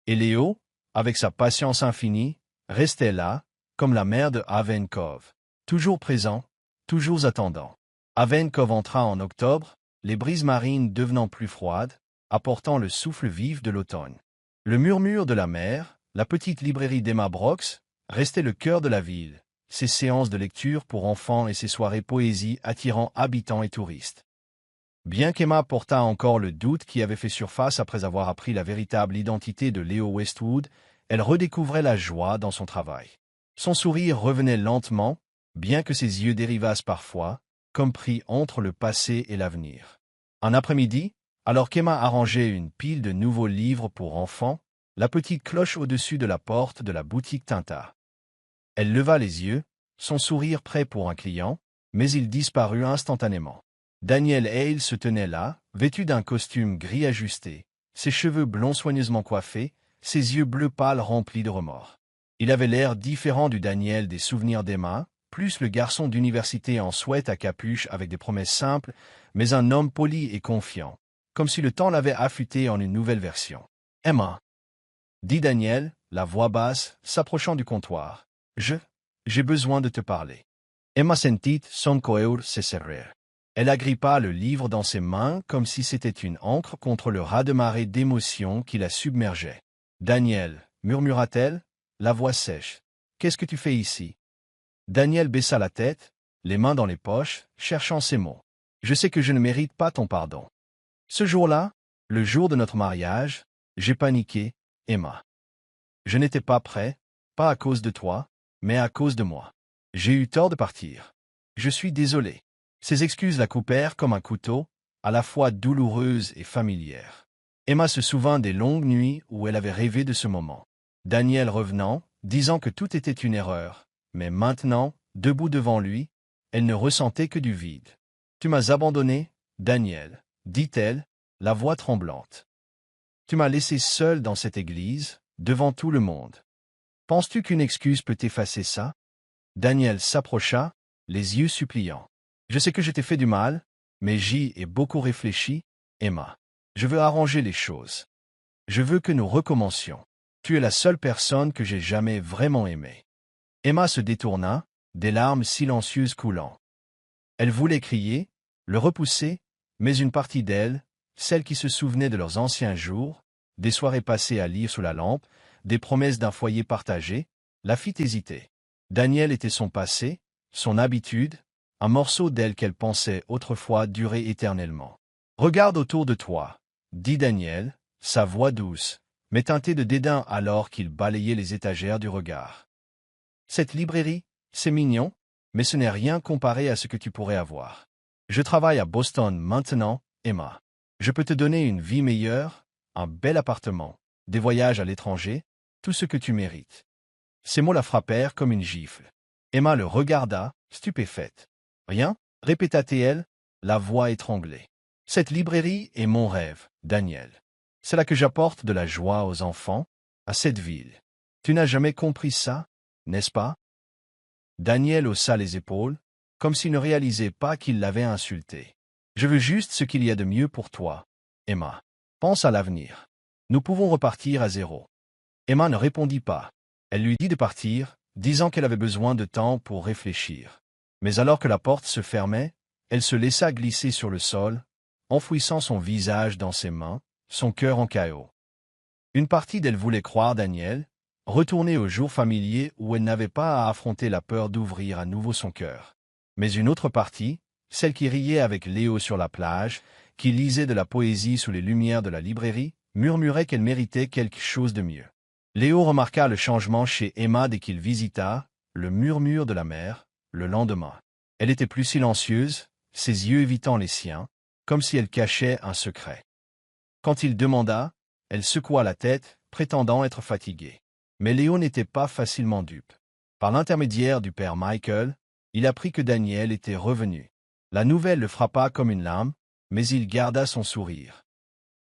Et Léo, avec sa patience infinie, restait là, comme la mère de Havenkov, toujours présent, toujours attendant. Havenkov entra en octobre, les brises marines devenant plus froides, apportant le souffle vif de l'automne. Le murmure de la mer, la petite librairie d'Emma Brox, restait le cœur de la ville, ses séances de lecture pour enfants et ses soirées poésie attirant habitants et touristes. Bien qu'Emma portât encore le doute qui avait fait surface après avoir appris la véritable identité de Léo Westwood, elle redécouvrait la joie dans son travail. Son sourire revenait lentement, bien que ses yeux dérivassent parfois, comme pris entre le passé et l'avenir. Un après-midi, alors qu'Emma arrangeait une pile de nouveaux livres pour enfants, la petite cloche au-dessus de la porte de la boutique tinta. Elle leva les yeux, son sourire prêt pour un client, mais il disparut instantanément. Daniel Hale se tenait là, vêtu d'un costume gris ajusté, ses cheveux blonds soigneusement coiffés, ses yeux bleus pâles remplis de remords. Il avait l'air différent du Daniel des souvenirs d'Emma, plus le garçon d'université en sweat à capuche avec des promesses simples, mais un homme poli et confiant, comme si le temps l'avait affûté en une nouvelle version. « Emma » dit Daniel, la voix basse, s'approchant du comptoir. « J'ai besoin de te parler. » Emma sentit son cœur se serrer. Elle agrippa le livre dans ses mains comme si c'était une ancre contre le raz-de-marée d'émotions qui la submergeait. « Daniel, murmura-t-elle, la voix sèche. Qu'est-ce que tu fais ici? » Daniel baissa la tête, les mains dans les poches, cherchant ses mots. « Je sais que je ne mérite pas ton pardon. Ce jour-là, le jour de notre mariage, j'ai paniqué, Emma. Je n'étais pas prêt, pas à cause de toi, mais à cause de moi. J'ai eu tort de partir. Je suis désolé. » Ses excuses la coupèrent comme un couteau, à la fois douloureuse et familière. Emma se souvint des longues nuits où elle avait rêvé de ce moment. Daniel revenant, disant que tout était une erreur, mais maintenant, debout devant lui, elle ne ressentait que du vide. « Tu m'as abandonné, Daniel, » dit-elle, la voix tremblante. « Tu m'as laissé seul dans cette église, devant tout le monde. Penses-tu qu'une excuse peut effacer ça? » Daniel s'approcha, les yeux suppliants. « Je sais que je t'ai fait du mal, mais j'y ai beaucoup réfléchi, Emma. Je veux arranger les choses. Je veux que nous recommencions. Tu es la seule personne que j'ai jamais vraiment aimée. » Emma se détourna, des larmes silencieuses coulant. Elle voulait crier, le repousser, mais une partie d'elle, celle qui se souvenait de leurs anciens jours, des soirées passées à lire sous la lampe, des promesses d'un foyer partagé, la fit hésiter. Daniel était son passé, son habitude, un morceau d'elle qu'elle pensait autrefois durer éternellement. « Regarde autour de toi, » dit Daniel, sa voix douce, mais teintée de dédain alors qu'il balayait les étagères du regard. « Cette librairie, c'est mignon, mais ce n'est rien comparé à ce que tu pourrais avoir. Je travaille à Boston maintenant, Emma. Je peux te donner une vie meilleure, un bel appartement, des voyages à l'étranger, tout ce que tu mérites. » Ces mots la frappèrent comme une gifle. Emma le regarda, stupéfaite. « Rien ?» répéta-t-elle, la voix étranglée. « Cette librairie est mon rêve, Daniel. C'est là que j'apporte de la joie aux enfants, à cette ville. Tu n'as jamais compris ça, n'est-ce pas? » Daniel haussa les épaules, comme s'il ne réalisait pas qu'il l'avait insulté. « Je veux juste ce qu'il y a de mieux pour toi, Emma. Pense à l'avenir. Nous pouvons repartir à zéro. » Emma ne répondit pas. Elle lui dit de partir, disant qu'elle avait besoin de temps pour réfléchir. Mais alors que la porte se fermait, elle se laissa glisser sur le sol, enfouissant son visage dans ses mains, son cœur en chaos. Une partie d'elle voulait croire Daniel, retourner au jour familier où elle n'avait pas à affronter la peur d'ouvrir à nouveau son cœur. Mais une autre partie, celle qui riait avec Léo sur la plage, qui lisait de la poésie sous les lumières de la librairie, murmurait qu'elle méritait quelque chose de mieux. Léo remarqua le changement chez Emma dès qu'il visita le murmure de la mer, le lendemain. Elle était plus silencieuse, ses yeux évitant les siens, comme si elle cachait un secret. Quand il demanda, elle secoua la tête, prétendant être fatiguée. Mais Léo n'était pas facilement dupe. Par l'intermédiaire du père Michael, il apprit que Daniel était revenu. La nouvelle le frappa comme une lame, mais il garda son sourire,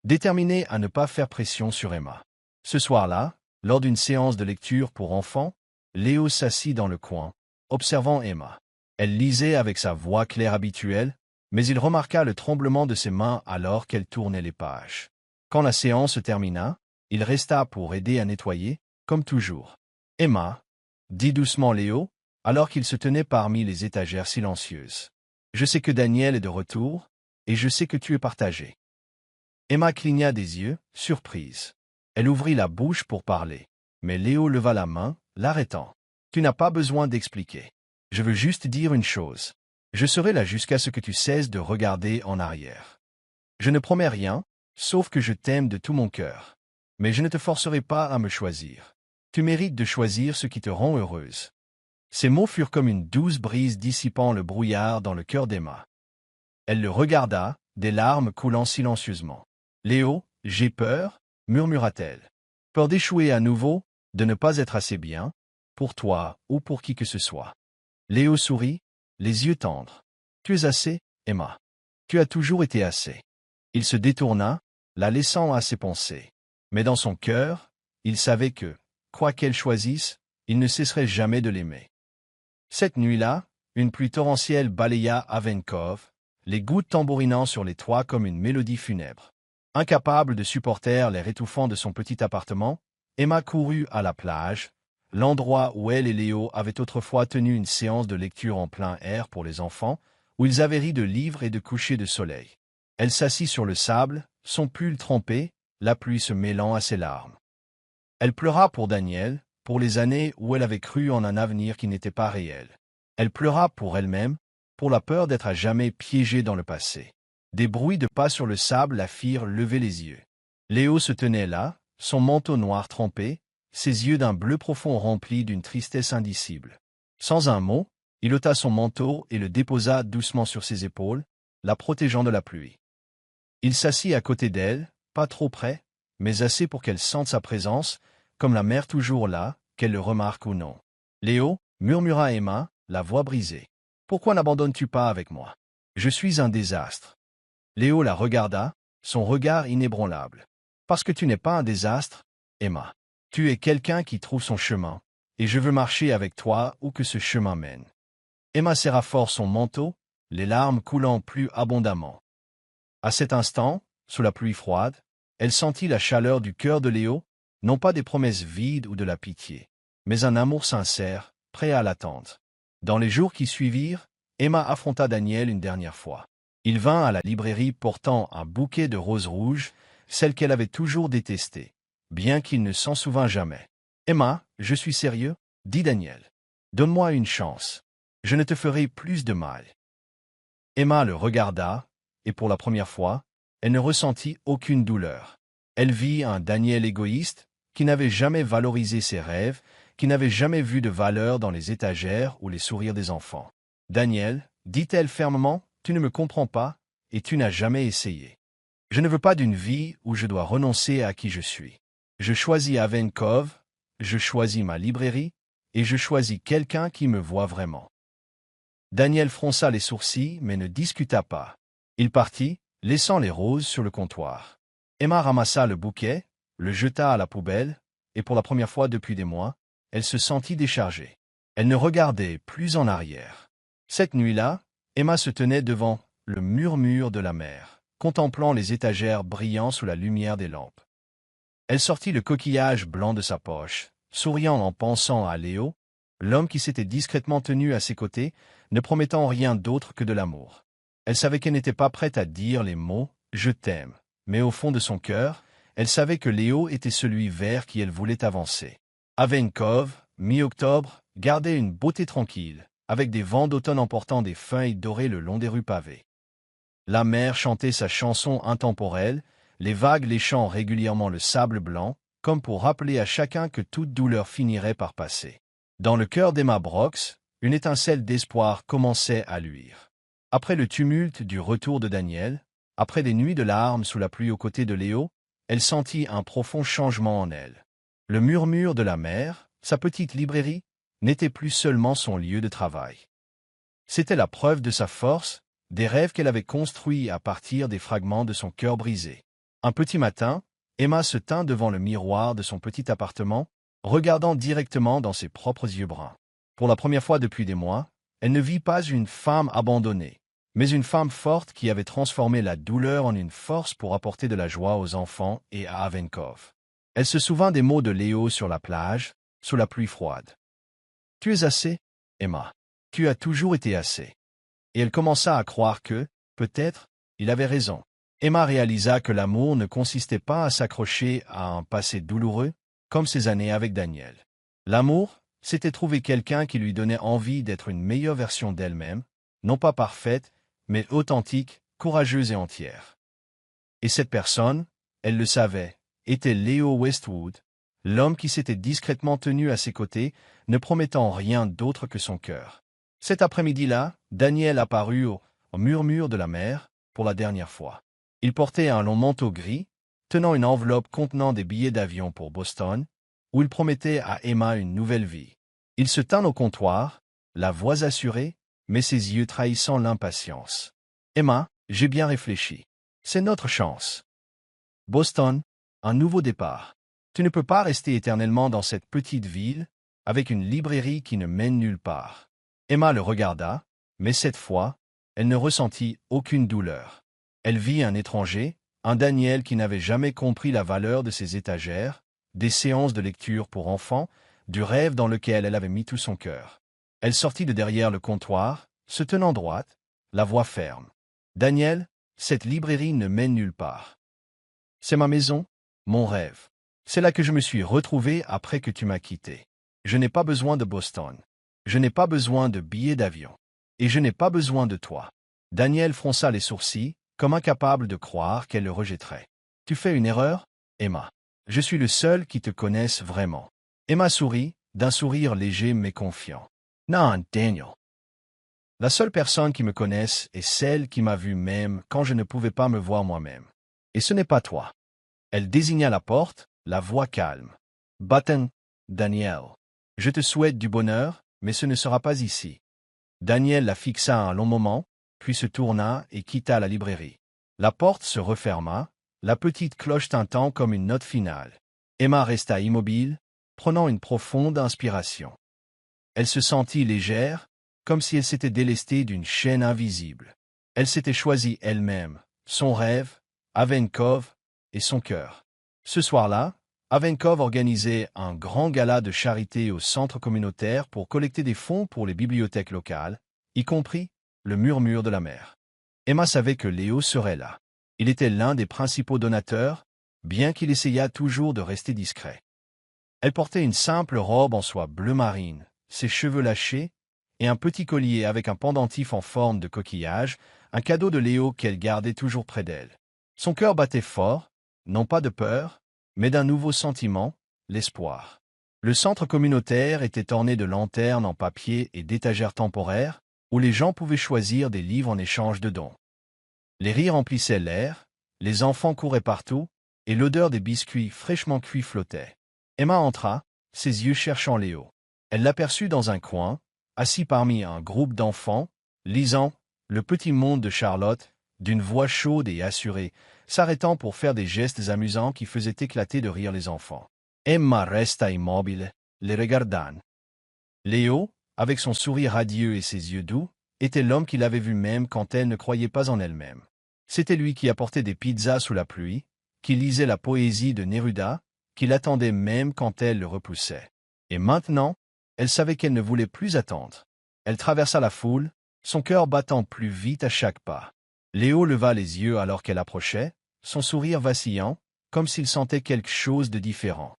déterminé à ne pas faire pression sur Emma. Ce soir-là, lors d'une séance de lecture pour enfants, Léo s'assit dans le coin, observant Emma. Elle lisait avec sa voix claire habituelle, mais il remarqua le tremblement de ses mains alors qu'elle tournait les pages. Quand la séance se termina, il resta pour aider à nettoyer, comme toujours. « Emma, » dit doucement Léo, alors qu'il se tenait parmi les étagères silencieuses. « Je sais que Daniel est de retour, et je sais que tu es partagée. » Emma cligna des yeux, surprise. Elle ouvrit la bouche pour parler, mais Léo leva la main, l'arrêtant. « Tu n'as pas besoin d'expliquer. Je veux juste dire une chose. Je serai là jusqu'à ce que tu cesses de regarder en arrière. Je ne promets rien, sauf que je t'aime de tout mon cœur. Mais je ne te forcerai pas à me choisir. Tu mérites de choisir ce qui te rend heureuse. Ces mots furent comme une douce brise dissipant le brouillard dans le cœur d'Emma. Elle le regarda, des larmes coulant silencieusement. « Léo, j'ai peur, murmura-t-elle. Peur d'échouer à nouveau, de ne pas être assez bien, pour toi ou pour qui que ce soit. » Léo sourit, les yeux tendres. « Tu es assez, Emma. Tu as toujours été assez. » Il se détourna, la laissant à ses pensées. Mais dans son cœur, il savait que, quoi qu'elle choisisse, il ne cesserait jamais de l'aimer. Cette nuit-là, une pluie torrentielle balaya Avenkov, les gouttes tambourinant sur les toits comme une mélodie funèbre. Incapable de supporter l'air étouffant de son petit appartement, Emma courut à la plage, l'endroit où elle et Léo avaient autrefois tenu une séance de lecture en plein air pour les enfants, où ils avaient ri de livres et de couchers de soleil. Elle s'assit sur le sable, son pull trempé, la pluie se mêlant à ses larmes. Elle pleura pour Daniel, pour les années où elle avait cru en un avenir qui n'était pas réel. Elle pleura pour elle-même, pour la peur d'être à jamais piégée dans le passé. Des bruits de pas sur le sable la firent lever les yeux. Léo se tenait là, son manteau noir trempé, ses yeux d'un bleu profond remplis d'une tristesse indicible. Sans un mot, il ôta son manteau et le déposa doucement sur ses épaules, la protégeant de la pluie. Il s'assit à côté d'elle, pas trop près, mais assez pour qu'elle sente sa présence, comme la mère toujours là, qu'elle le remarque ou non. « Léo, » murmura Emma, la voix brisée. « Pourquoi n'abandonnes-tu pas avec moi? Je suis un désastre. » Léo la regarda, son regard inébranlable. « Parce que tu n'es pas un désastre, Emma. Tu es quelqu'un qui trouve son chemin, et je veux marcher avec toi où que ce chemin mène. » Emma serra fort son manteau, les larmes coulant plus abondamment. À cet instant, sous la pluie froide, elle sentit la chaleur du cœur de Léo, non pas des promesses vides ou de la pitié, mais un amour sincère, prêt à l'attendre. Dans les jours qui suivirent, Emma affronta Daniel une dernière fois. Il vint à la librairie portant un bouquet de roses rouges, celle qu'elle avait toujours détestée, bien qu'il ne s'en souvînt jamais. « Emma, je suis sérieux, » dit Daniel. « Donne-moi une chance. Je ne te ferai plus de mal. » Emma le regarda, et pour la première fois, elle ne ressentit aucune douleur. Elle vit un Daniel égoïste, qui n'avait jamais valorisé ses rêves, qui n'avait jamais vu de valeur dans les étagères ou les sourires des enfants. « Daniel, » dit-elle fermement, « tu ne me comprends pas, et tu n'as jamais essayé. Je ne veux pas d'une vie où je dois renoncer à qui je suis. Je choisis Avenkov, je choisis ma librairie, et je choisis quelqu'un qui me voit vraiment. » Daniel fronça les sourcils, mais ne discuta pas. Il partit, laissant les roses sur le comptoir. Emma ramassa le bouquet, le jeta à la poubelle, et pour la première fois depuis des mois, elle se sentit déchargée. Elle ne regardait plus en arrière. Cette nuit-là, Emma se tenait devant le murmure de la mer, contemplant les étagères brillant sous la lumière des lampes. Elle sortit le coquillage blanc de sa poche, souriant en pensant à Léo, l'homme qui s'était discrètement tenu à ses côtés, ne promettant rien d'autre que de l'amour. Elle savait qu'elle n'était pas prête à dire les mots « je t'aime », mais au fond de son cœur, elle savait que Léo était celui vers qui elle voulait avancer. Avenkov, mi-octobre, gardait une beauté tranquille, avec des vents d'automne emportant des feuilles dorées le long des rues pavées. La mer chantait sa chanson intemporelle, les vagues léchant régulièrement le sable blanc, comme pour rappeler à chacun que toute douleur finirait par passer. Dans le cœur d'Emma Brox, une étincelle d'espoir commençait à luire. Après le tumulte du retour de Daniel, après des nuits de larmes sous la pluie aux côtés de Léo, elle sentit un profond changement en elle. Le murmure de la mer, sa petite librairie, n'était plus seulement son lieu de travail. C'était la preuve de sa force, des rêves qu'elle avait construits à partir des fragments de son cœur brisé. Un petit matin, Emma se tint devant le miroir de son petit appartement, regardant directement dans ses propres yeux bruns. Pour la première fois depuis des mois, elle ne vit pas une femme abandonnée, mais une femme forte qui avait transformé la douleur en une force pour apporter de la joie aux enfants et à Avenkov. Elle se souvint des mots de Léo sur la plage, sous la pluie froide. « Tu es assez, Emma. Tu as toujours été assez. » Et elle commença à croire que, peut-être, il avait raison. Emma réalisa que l'amour ne consistait pas à s'accrocher à un passé douloureux, comme ses années avec Daniel. L'amour, c'était trouver quelqu'un qui lui donnait envie d'être une meilleure version d'elle-même, non pas parfaite, mais authentique, courageuse et entière. Et cette personne, elle le savait, était Léo Westwood, l'homme qui s'était discrètement tenu à ses côtés, ne promettant rien d'autre que son cœur. Cet après-midi-là, Daniel apparut au murmure de la mer pour la dernière fois. Il portait un long manteau gris, tenant une enveloppe contenant des billets d'avion pour Boston, où il promettait à Emma une nouvelle vie. Il se tint au comptoir, la voix assurée, mais ses yeux trahissant l'impatience. « Emma, j'ai bien réfléchi. C'est notre chance. Boston, un nouveau départ. Tu ne peux pas rester éternellement dans cette petite ville, avec une librairie qui ne mène nulle part. » Emma le regarda, mais cette fois, elle ne ressentit aucune douleur. Elle vit un étranger, un Daniel qui n'avait jamais compris la valeur de ses étagères, des séances de lecture pour enfants, du rêve dans lequel elle avait mis tout son cœur. Elle sortit de derrière le comptoir, se tenant droite, la voix ferme. « Daniel, cette librairie ne mène nulle part. C'est ma maison, mon rêve. C'est là que je me suis retrouvé après que tu m'as quitté. Je n'ai pas besoin de Boston. Je n'ai pas besoin de billets d'avion. Et je n'ai pas besoin de toi. » Daniel fronça les sourcils, comme incapable de croire qu'elle le rejetterait. « Tu fais une erreur, Emma. Je suis le seul qui te connaisse vraiment. » Emma sourit, d'un sourire léger mais confiant. « Non, Daniel. La seule personne qui me connaisse est celle qui m'a vu même quand je ne pouvais pas me voir moi-même. Et ce n'est pas toi. » Elle désigna la porte, la voix calme. « Button, Daniel. Je te souhaite du bonheur, mais ce ne sera pas ici. » Daniel la fixa un long moment, puis se tourna et quitta la librairie. La porte se referma, la petite cloche tintant comme une note finale. Emma resta immobile, prenant une profonde inspiration. Elle se sentit légère, comme si elle s'était délestée d'une chaîne invisible. Elle s'était choisie elle-même, son rêve, Avenkov et son cœur. Ce soir-là, Avenkov organisait un grand gala de charité au centre communautaire pour collecter des fonds pour les bibliothèques locales, y compris le murmure de la mer. Emma savait que Léo serait là. Il était l'un des principaux donateurs, bien qu'il essayât toujours de rester discret. Elle portait une simple robe en soie bleu marine, ses cheveux lâchés, et un petit collier avec un pendentif en forme de coquillage, un cadeau de Léo qu'elle gardait toujours près d'elle. Son cœur battait fort, non pas de peur, mais d'un nouveau sentiment, l'espoir. Le centre communautaire était orné de lanternes en papier et d'étagères temporaires, où les gens pouvaient choisir des livres en échange de dons. Les rires emplissaient l'air, les enfants couraient partout, et l'odeur des biscuits fraîchement cuits flottait. Emma entra, ses yeux cherchant Léo. Elle l'aperçut dans un coin, assis parmi un groupe d'enfants, lisant « Le petit monde de Charlotte » d'une voix chaude et assurée, s'arrêtant pour faire des gestes amusants qui faisaient éclater de rire les enfants. Emma resta immobile, les regardant. Léo, avec son sourire radieux et ses yeux doux, était l'homme qui l'avait vue même quand elle ne croyait pas en elle-même. C'était lui qui apportait des pizzas sous la pluie, qui lisait la poésie de Neruda, qui l'attendait même quand elle le repoussait. Et maintenant, elle savait qu'elle ne voulait plus attendre. Elle traversa la foule, son cœur battant plus vite à chaque pas. Léo leva les yeux alors qu'elle approchait, son sourire vacillant, comme s'il sentait quelque chose de différent.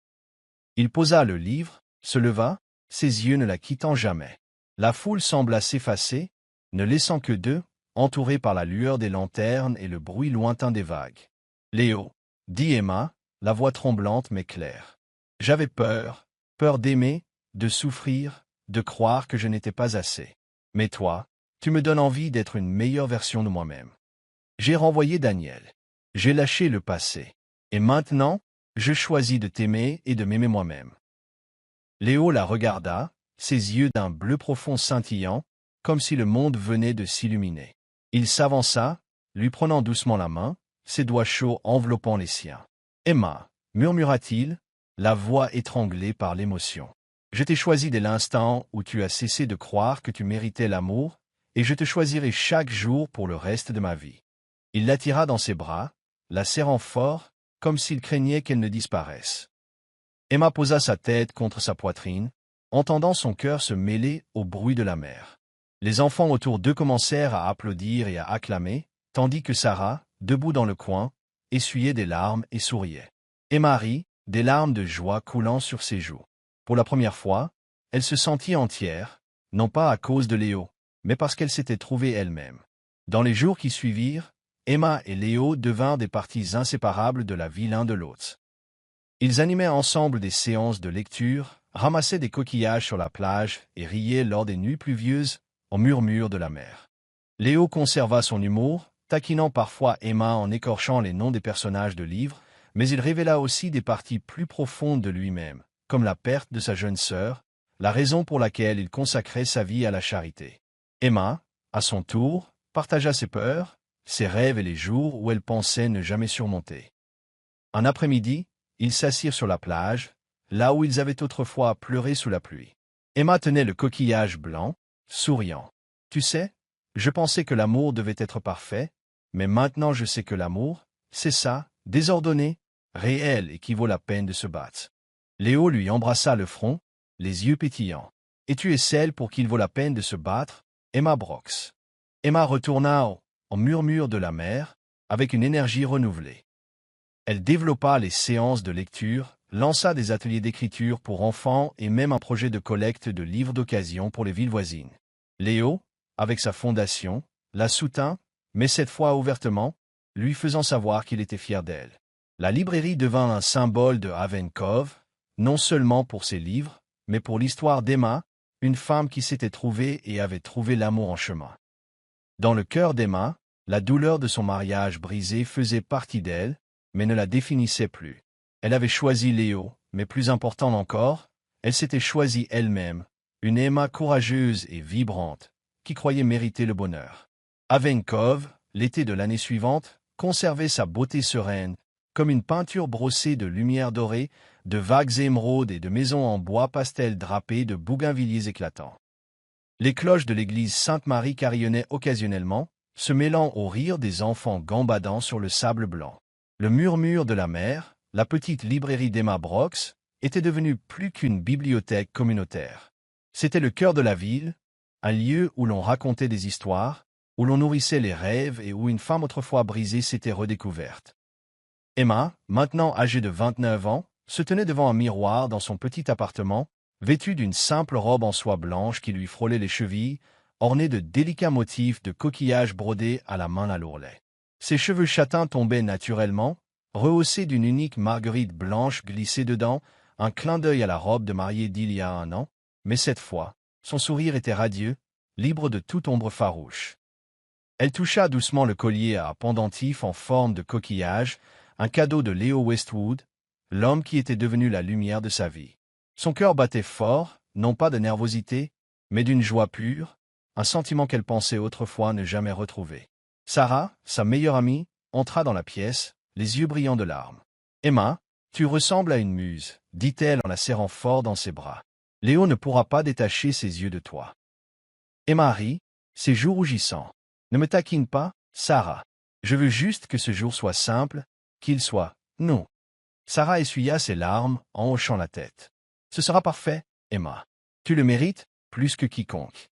Il posa le livre, se leva, ses yeux ne la quittant jamais. La foule sembla s'effacer, ne laissant que d'eux, entourés par la lueur des lanternes et le bruit lointain des vagues. « Léo, » dit Emma, la voix tremblante mais claire. « J'avais peur, peur d'aimer, de souffrir, de croire que je n'étais pas assez. Mais toi, tu me donnes envie d'être une meilleure version de moi-même. J'ai renvoyé Daniel. J'ai lâché le passé. Et maintenant, je choisis de t'aimer et de m'aimer moi-même. » Léo la regarda, ses yeux d'un bleu profond scintillant, comme si le monde venait de s'illuminer. Il s'avança, lui prenant doucement la main, ses doigts chauds enveloppant les siens. « Emma, » murmura-t-il, la voix étranglée par l'émotion. « Je t'ai choisi dès l'instant où tu as cessé de croire que tu méritais l'amour, et je te choisirai chaque jour pour le reste de ma vie. » Il l'attira dans ses bras, la serrant fort, comme s'il craignait qu'elle ne disparaisse. Emma posa sa tête contre sa poitrine, entendant son cœur se mêler au bruit de la mer. Les enfants autour d'eux commencèrent à applaudir et à acclamer, tandis que Sarah, debout dans le coin, essuyait des larmes et souriait. Emma rit, des larmes de joie coulant sur ses joues. Pour la première fois, elle se sentit entière, non pas à cause de Léo, mais parce qu'elle s'était trouvée elle-même. Dans les jours qui suivirent, Emma et Léo devinrent des parties inséparables de la vie l'un de l'autre. Ils animaient ensemble des séances de lecture, ramassaient des coquillages sur la plage et riaient lors des nuits pluvieuses au murmure de la mer. Léo conserva son humour, taquinant parfois Emma en écorchant les noms des personnages de livres, mais il révéla aussi des parties plus profondes de lui-même, comme la perte de sa jeune sœur, la raison pour laquelle il consacrait sa vie à la charité. Emma, à son tour, partagea ses peurs, ses rêves et les jours où elle pensait ne jamais surmonter. Un après-midi, ils s'assirent sur la plage, là où ils avaient autrefois pleuré sous la pluie. Emma tenait le coquillage blanc, souriant. « Tu sais, je pensais que l'amour devait être parfait, mais maintenant je sais que l'amour, c'est ça, désordonné, réel et qui vaut la peine de se battre. » Léo lui embrassa le front, les yeux pétillants. « Et tu es celle pour qui il vaut la peine de se battre, Emma Brox. » Emma retourna au murmure de la mer, avec une énergie renouvelée. Elle développa les séances de lecture, lança des ateliers d'écriture pour enfants et même un projet de collecte de livres d'occasion pour les villes voisines. Léo, avec sa fondation, la soutint, mais cette fois ouvertement, lui faisant savoir qu'il était fier d'elle. La librairie devint un symbole de Haven Cove, non seulement pour ses livres, mais pour l'histoire d'Emma, une femme qui s'était trouvée et avait trouvé l'amour en chemin. Dans le cœur d'Emma, la douleur de son mariage brisé faisait partie d'elle, mais ne la définissait plus. Elle avait choisi Léo, mais plus important encore, elle s'était choisie elle-même, une Emma courageuse et vibrante, qui croyait mériter le bonheur. Haven Cove, l'été de l'année suivante, conservait sa beauté sereine, comme une peinture brossée de lumière dorée, de vagues émeraudes et de maisons en bois pastel drapées de bougainvilliers éclatants. Les cloches de l'église Sainte-Marie carillonnaient occasionnellement, se mêlant au rire des enfants gambadant sur le sable blanc. Le murmure de la mer, la petite librairie d'Emma Brox, était devenue plus qu'une bibliothèque communautaire. C'était le cœur de la ville, un lieu où l'on racontait des histoires, où l'on nourrissait les rêves et où une femme autrefois brisée s'était redécouverte. Emma, maintenant âgée de 29 ans, se tenait devant un miroir dans son petit appartement, vêtue d'une simple robe en soie blanche qui lui frôlait les chevilles, ornée de délicats motifs de coquillages brodés à la main à l'ourlet. Ses cheveux châtains tombaient naturellement, rehaussés d'une unique marguerite blanche glissée dedans, un clin d'œil à la robe de mariée d'il y a un an, mais cette fois, son sourire était radieux, libre de toute ombre farouche. Elle toucha doucement le collier à pendentif en forme de coquillage, un cadeau de Léo Westwood, l'homme qui était devenu la lumière de sa vie. Son cœur battait fort, non pas de nervosité, mais d'une joie pure, un sentiment qu'elle pensait autrefois ne jamais retrouver. Sarah, sa meilleure amie, entra dans la pièce, les yeux brillants de larmes. « Emma, tu ressembles à une muse, » dit-elle en la serrant fort dans ses bras. « Léo ne pourra pas détacher ses yeux de toi. » Emma rit, ses joues rougissant. « Ne me taquine pas, Sarah. Je veux juste que ce jour soit simple, qu'il soit, nous. » Sarah essuya ses larmes en hochant la tête. « Ce sera parfait, Emma. Tu le mérites, plus que quiconque. »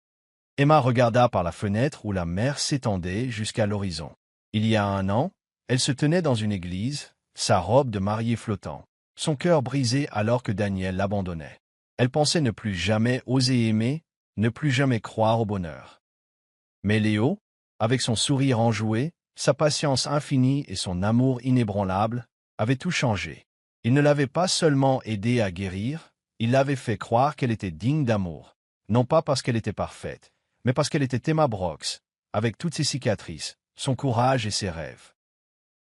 Emma regarda par la fenêtre où la mer s'étendait jusqu'à l'horizon. Il y a un an, elle se tenait dans une église, sa robe de mariée flottant, son cœur brisé alors que Daniel l'abandonnait. Elle pensait ne plus jamais oser aimer, ne plus jamais croire au bonheur. Mais Léo, avec son sourire enjoué, sa patience infinie et son amour inébranlable, avait tout changé. Il ne l'avait pas seulement aidée à guérir, il l'avait fait croire qu'elle était digne d'amour, non pas parce qu'elle était parfaite, mais parce qu'elle était Emma Brox, avec toutes ses cicatrices, son courage et ses rêves.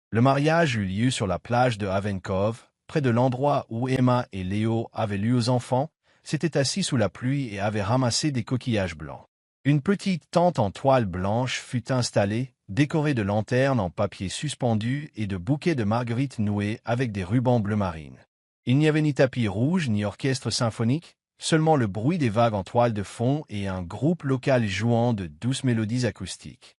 Le mariage eut lieu sur la plage de Haven Cove, près de l'endroit où Emma et Léo avaient lu aux enfants, s'étaient assis sous la pluie et avaient ramassé des coquillages blancs. Une petite tente en toile blanche fut installée, décorée de lanternes en papier suspendu et de bouquets de marguerites nouées avec des rubans bleu marine. Il n'y avait ni tapis rouge ni orchestre symphonique, seulement le bruit des vagues en toile de fond et un groupe local jouant de douces mélodies acoustiques.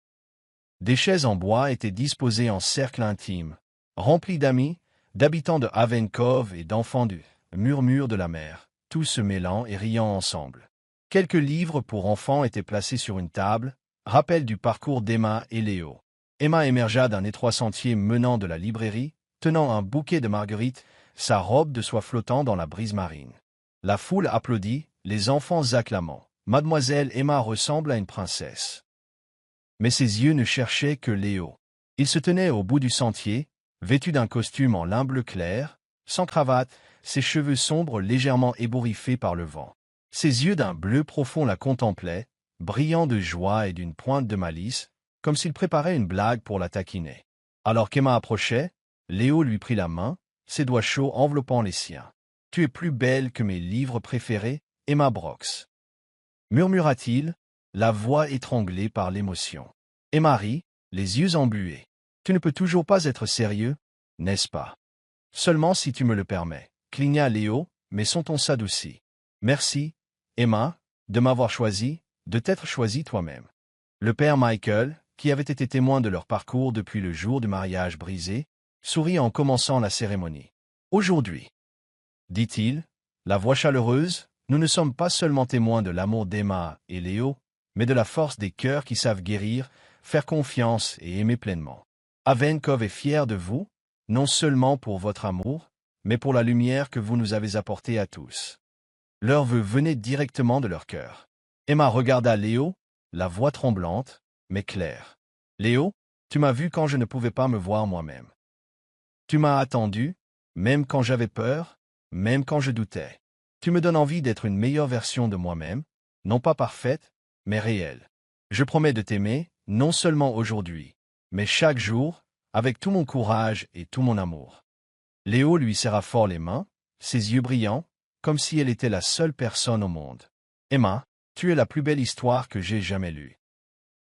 Des chaises en bois étaient disposées en cercle intime, remplies d'amis, d'habitants de Haven Cove et d'enfants du murmure de la mer, tous se mêlant et riant ensemble. Quelques livres pour enfants étaient placés sur une table, rappel du parcours d'Emma et Léo. Emma émergea d'un étroit sentier menant de la librairie, tenant un bouquet de marguerites, sa robe de soie flottant dans la brise marine. La foule applaudit, les enfants acclamant. Mademoiselle Emma ressemble à une princesse. Mais ses yeux ne cherchaient que Léo. Il se tenait au bout du sentier, vêtu d'un costume en lin bleu clair, sans cravate, ses cheveux sombres légèrement ébouriffés par le vent. Ses yeux d'un bleu profond la contemplaient, brillants de joie et d'une pointe de malice, comme s'il préparait une blague pour la taquiner. Alors qu'Emma approchait, Léo lui prit la main, ses doigts chauds enveloppant les siens. « Tu es plus belle que mes livres préférés, Emma Brox. » murmura-t-il, la voix étranglée par l'émotion. Emma rit, les yeux embués. « Tu ne peux toujours pas être sérieux, n'est-ce pas? »« Seulement si tu me le permets, » cligna Léo, mais son ton s'adoucit. « Merci, Emma, de m'avoir choisi, de t'être choisi toi-même. » Le père Michael, qui avait été témoin de leur parcours depuis le jour du mariage brisé, sourit en commençant la cérémonie. « Aujourd'hui, dit-il, la voix chaleureuse, nous ne sommes pas seulement témoins de l'amour d'Emma et Léo, mais de la force des cœurs qui savent guérir, faire confiance et aimer pleinement. Avenkov est fier de vous, non seulement pour votre amour, mais pour la lumière que vous nous avez apportée à tous. » Leurs vœux venaient directement de leur cœur. Emma regarda Léo, la voix tremblante, mais claire. « Léo, tu m'as vu quand je ne pouvais pas me voir moi-même. Tu m'as attendu, même quand j'avais peur, même quand je doutais. Tu me donnes envie d'être une meilleure version de moi-même, non pas parfaite, mais réelle. Je promets de t'aimer, non seulement aujourd'hui, mais chaque jour, avec tout mon courage et tout mon amour. » Léo lui serra fort les mains, ses yeux brillants, comme si elle était la seule personne au monde. « Emma, tu es la plus belle histoire que j'ai jamais lue.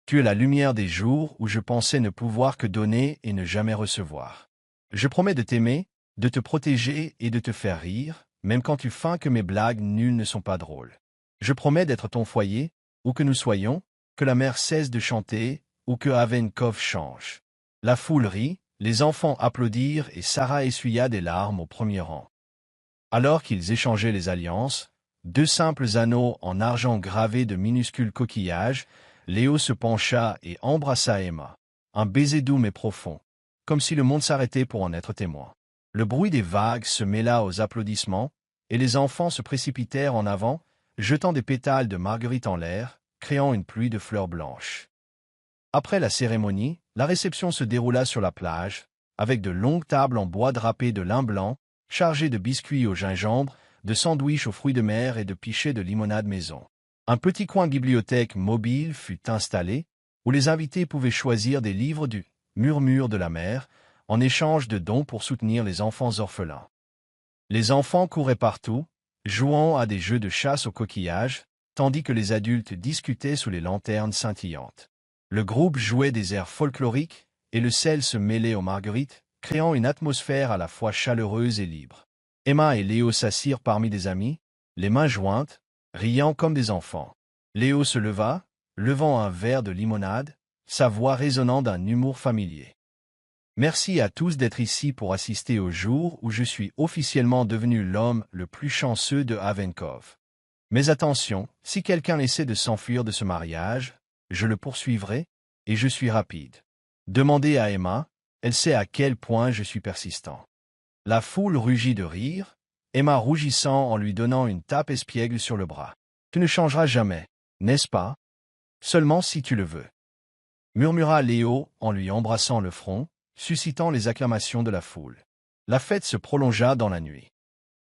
Tu es la lumière des jours où je pensais ne pouvoir que donner et ne jamais recevoir. Je promets de t'aimer, de te protéger et de te faire rire, même quand tu feins que mes blagues nulles ne sont pas drôles. Je promets d'être ton foyer, où que nous soyons, que la mer cesse de chanter, ou que Avenkov change. » La foule rit, les enfants applaudirent et Sarah essuya des larmes au premier rang. Alors qu'ils échangeaient les alliances, 2 simples anneaux en argent gravés de minuscules coquillages, Léo se pencha et embrassa Emma. Un baiser doux mais profond, comme si le monde s'arrêtait pour en être témoin. Le bruit des vagues se mêla aux applaudissements, et les enfants se précipitèrent en avant, jetant des pétales de marguerite en l'air, créant une pluie de fleurs blanches. Après la cérémonie, la réception se déroula sur la plage, avec de longues tables en bois drapées de lin blanc, chargées de biscuits au gingembre, de sandwichs aux fruits de mer et de pichets de limonade maison. Un petit coin bibliothèque mobile fut installé, où les invités pouvaient choisir des livres du « Murmure de la mer » en échange de dons pour soutenir les enfants orphelins. Les enfants couraient partout, jouant à des jeux de chasse aux coquillages, tandis que les adultes discutaient sous les lanternes scintillantes. Le groupe jouait des airs folkloriques, et le sel se mêlait aux marguerites, créant une atmosphère à la fois chaleureuse et libre. Emma et Léo s'assirent parmi des amis, les mains jointes, riant comme des enfants. Léo se leva, levant un verre de limonade, sa voix résonnant d'un humour familier. « Merci à tous d'être ici pour assister au jour où je suis officiellement devenu l'homme le plus chanceux de Avenkov. Mais attention, si quelqu'un essaie de s'enfuir de ce mariage, je le poursuivrai, et je suis rapide. Demandez à Emma, elle sait à quel point je suis persistant. » La foule rugit de rire, Emma rougissant en lui donnant une tape espiègle sur le bras. « Tu ne changeras jamais, n'est-ce pas? Seulement si tu le veux. » murmura Léo en lui embrassant le front, suscitant les acclamations de la foule. La fête se prolongea dans la nuit,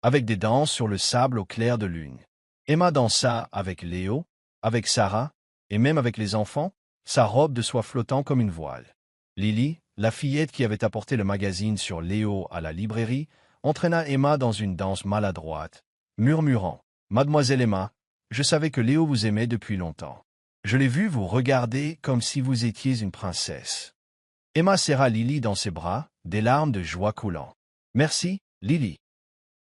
avec des danses sur le sable au clair de lune. Emma dansa avec Léo, avec Sarah, et même avec les enfants, sa robe de soie flottant comme une voile. Lily, la fillette qui avait apporté le magazine sur Léo à la librairie, entraîna Emma dans une danse maladroite, murmurant « Mademoiselle Emma, je savais que Léo vous aimait depuis longtemps. Je l'ai vu vous regarder comme si vous étiez une princesse. » Emma serra Lily dans ses bras, des larmes de joie coulant. « Merci, Lily.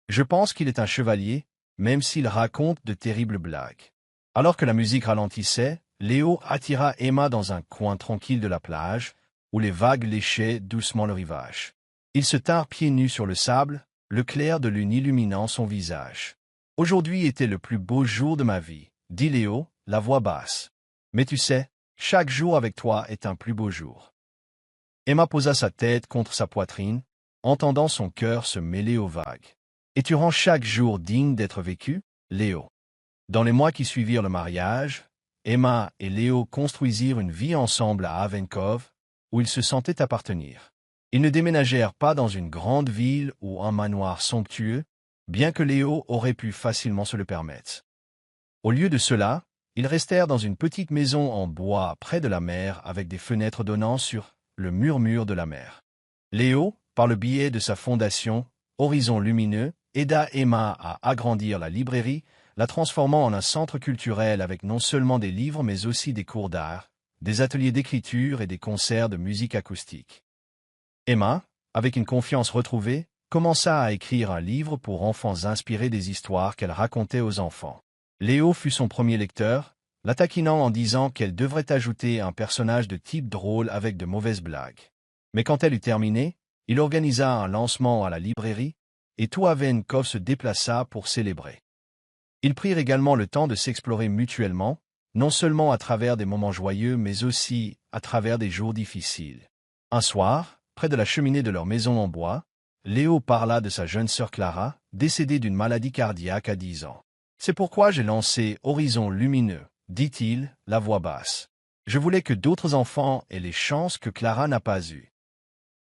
Je pense qu'il est un chevalier, même s'il raconte de terribles blagues. » Alors que la musique ralentissait, Léo attira Emma dans un coin tranquille de la plage, où les vagues léchaient doucement le rivage. Ils se tinrent pieds nus sur le sable, le clair de lune illuminant son visage. « Aujourd'hui était le plus beau jour de ma vie, » dit Léo, la voix basse. « Mais tu sais, chaque jour avec toi est un plus beau jour. » Emma posa sa tête contre sa poitrine, entendant son cœur se mêler aux vagues. « Et tu rends chaque jour digne d'être vécu, Léo. » Dans les mois qui suivirent le mariage, Emma et Léo construisirent une vie ensemble à Avenkov, où ils se sentaient appartenir. Ils ne déménagèrent pas dans une grande ville ou un manoir somptueux, bien que Léo aurait pu facilement se le permettre. Au lieu de cela, ils restèrent dans une petite maison en bois près de la mer avec des fenêtres donnant sur le murmure de la mer. Léo, par le biais de sa fondation, Horizon Lumineux, aida Emma à agrandir la librairie, la transformant en un centre culturel avec non seulement des livres mais aussi des cours d'art, des ateliers d'écriture et des concerts de musique acoustique. Emma, avec une confiance retrouvée, commença à écrire un livre pour enfants inspiré des histoires qu'elle racontait aux enfants. Léo fut son premier lecteur, la taquinant en disant qu'elle devrait ajouter un personnage de type drôle avec de mauvaises blagues. Mais quand elle eut terminé, il organisa un lancement à la librairie, et Venkov se déplaça pour célébrer. Ils prirent également le temps de s'explorer mutuellement, non seulement à travers des moments joyeux, mais aussi à travers des jours difficiles. Un soir, près de la cheminée de leur maison en bois, Léo parla de sa jeune sœur Clara, décédée d'une maladie cardiaque à 10 ans. C'est pourquoi j'ai lancé Horizon Lumineux, dit-il, la voix basse. Je voulais que d'autres enfants aient les chances que Clara n'a pas eues.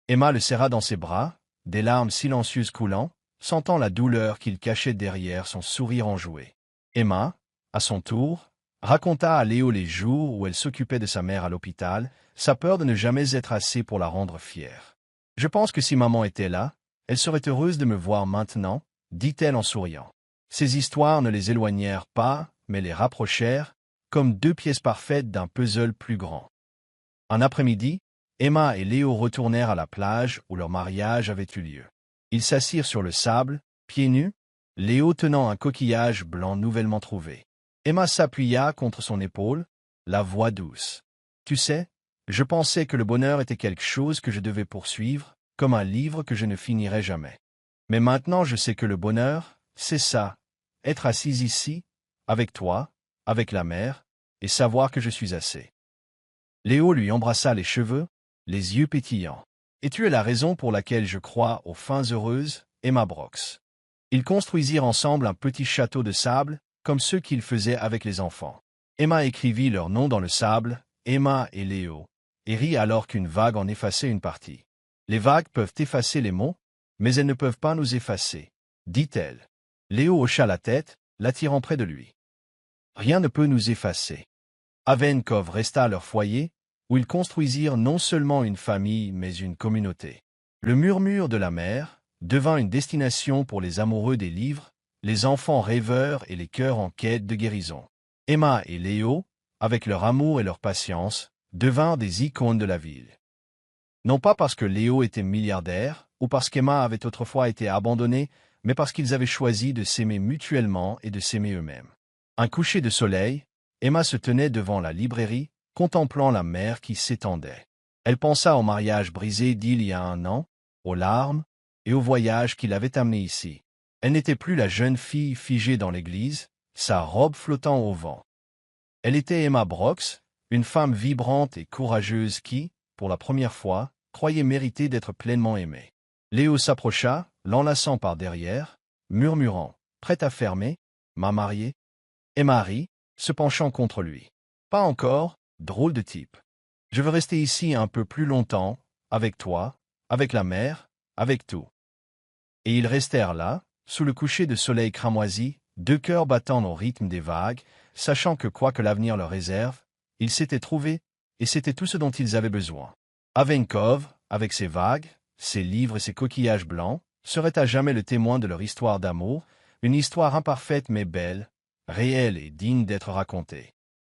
Emma le serra dans ses bras, des larmes silencieuses coulant, sentant la douleur qu'il cachait derrière son sourire enjoué. Emma, à son tour, raconta à Léo les jours où elle s'occupait de sa mère à l'hôpital, sa peur de ne jamais être assez pour la rendre fière. « Je pense que si maman était là, elle serait heureuse de me voir maintenant, » dit-elle en souriant. Ces histoires ne les éloignèrent pas, mais les rapprochèrent, comme deux pièces parfaites d'un puzzle plus grand. Un après-midi, Emma et Léo retournèrent à la plage où leur mariage avait eu lieu. Ils s'assirent sur le sable, pieds nus, Léo tenant un coquillage blanc nouvellement trouvé. Emma s'appuya contre son épaule, la voix douce. « Tu sais, je pensais que le bonheur était quelque chose que je devais poursuivre, comme un livre que je ne finirais jamais. Mais maintenant je sais que le bonheur, c'est ça, être assise ici, avec toi, avec la mer, et savoir que je suis assez. » Léo lui embrassa les cheveux, les yeux pétillants. « Et tu es la raison pour laquelle je crois aux fins heureuses, Emma Brox. » Ils construisirent ensemble un petit château de sable, comme ceux qu'ils faisaient avec les enfants. Emma écrivit leur nom dans le sable, Emma et Léo, et rit alors qu'une vague en effaçait une partie. « Les vagues peuvent effacer les mots, mais elles ne peuvent pas nous effacer, » dit-elle. Léo hocha la tête, l'attirant près de lui. « Rien ne peut nous effacer. » Avenkov resta à leur foyer, où ils construisirent non seulement une famille, mais une communauté. Le murmure de la mer devint une destination pour les amoureux des livres, les enfants rêveurs et les cœurs en quête de guérison. Emma et Léo, avec leur amour et leur patience, devinrent des icônes de la ville. Non pas parce que Léo était milliardaire, ou parce qu'Emma avait autrefois été abandonnée, mais parce qu'ils avaient choisi de s'aimer mutuellement et de s'aimer eux-mêmes. Un coucher de soleil, Emma se tenait devant la librairie, contemplant la mer qui s'étendait. Elle pensa au mariage brisé d'il y a 1 an, aux larmes, et au voyage qui l'avait amenée ici. Elle n'était plus la jeune fille figée dans l'église, sa robe flottant au vent. Elle était Emma Brox, une femme vibrante et courageuse qui, pour la première fois, croyait mériter d'être pleinement aimée. Léo s'approcha, l'enlaçant par derrière, murmurant « Prête à fermer, ma mariée ?» Emma rit, se penchant contre lui. « Pas encore, drôle de type. Je veux rester ici un peu plus longtemps, avec toi, avec la mer, avec tout. » Et ils restèrent là, sous le coucher de soleil cramoisi, deux cœurs battant au rythme des vagues, sachant que quoi que l'avenir leur réserve, ils s'étaient trouvés, et c'était tout ce dont ils avaient besoin. Avenkov, avec ses vagues, ses livres et ses coquillages blancs, serait à jamais le témoin de leur histoire d'amour, une histoire imparfaite mais belle, réelle et digne d'être racontée.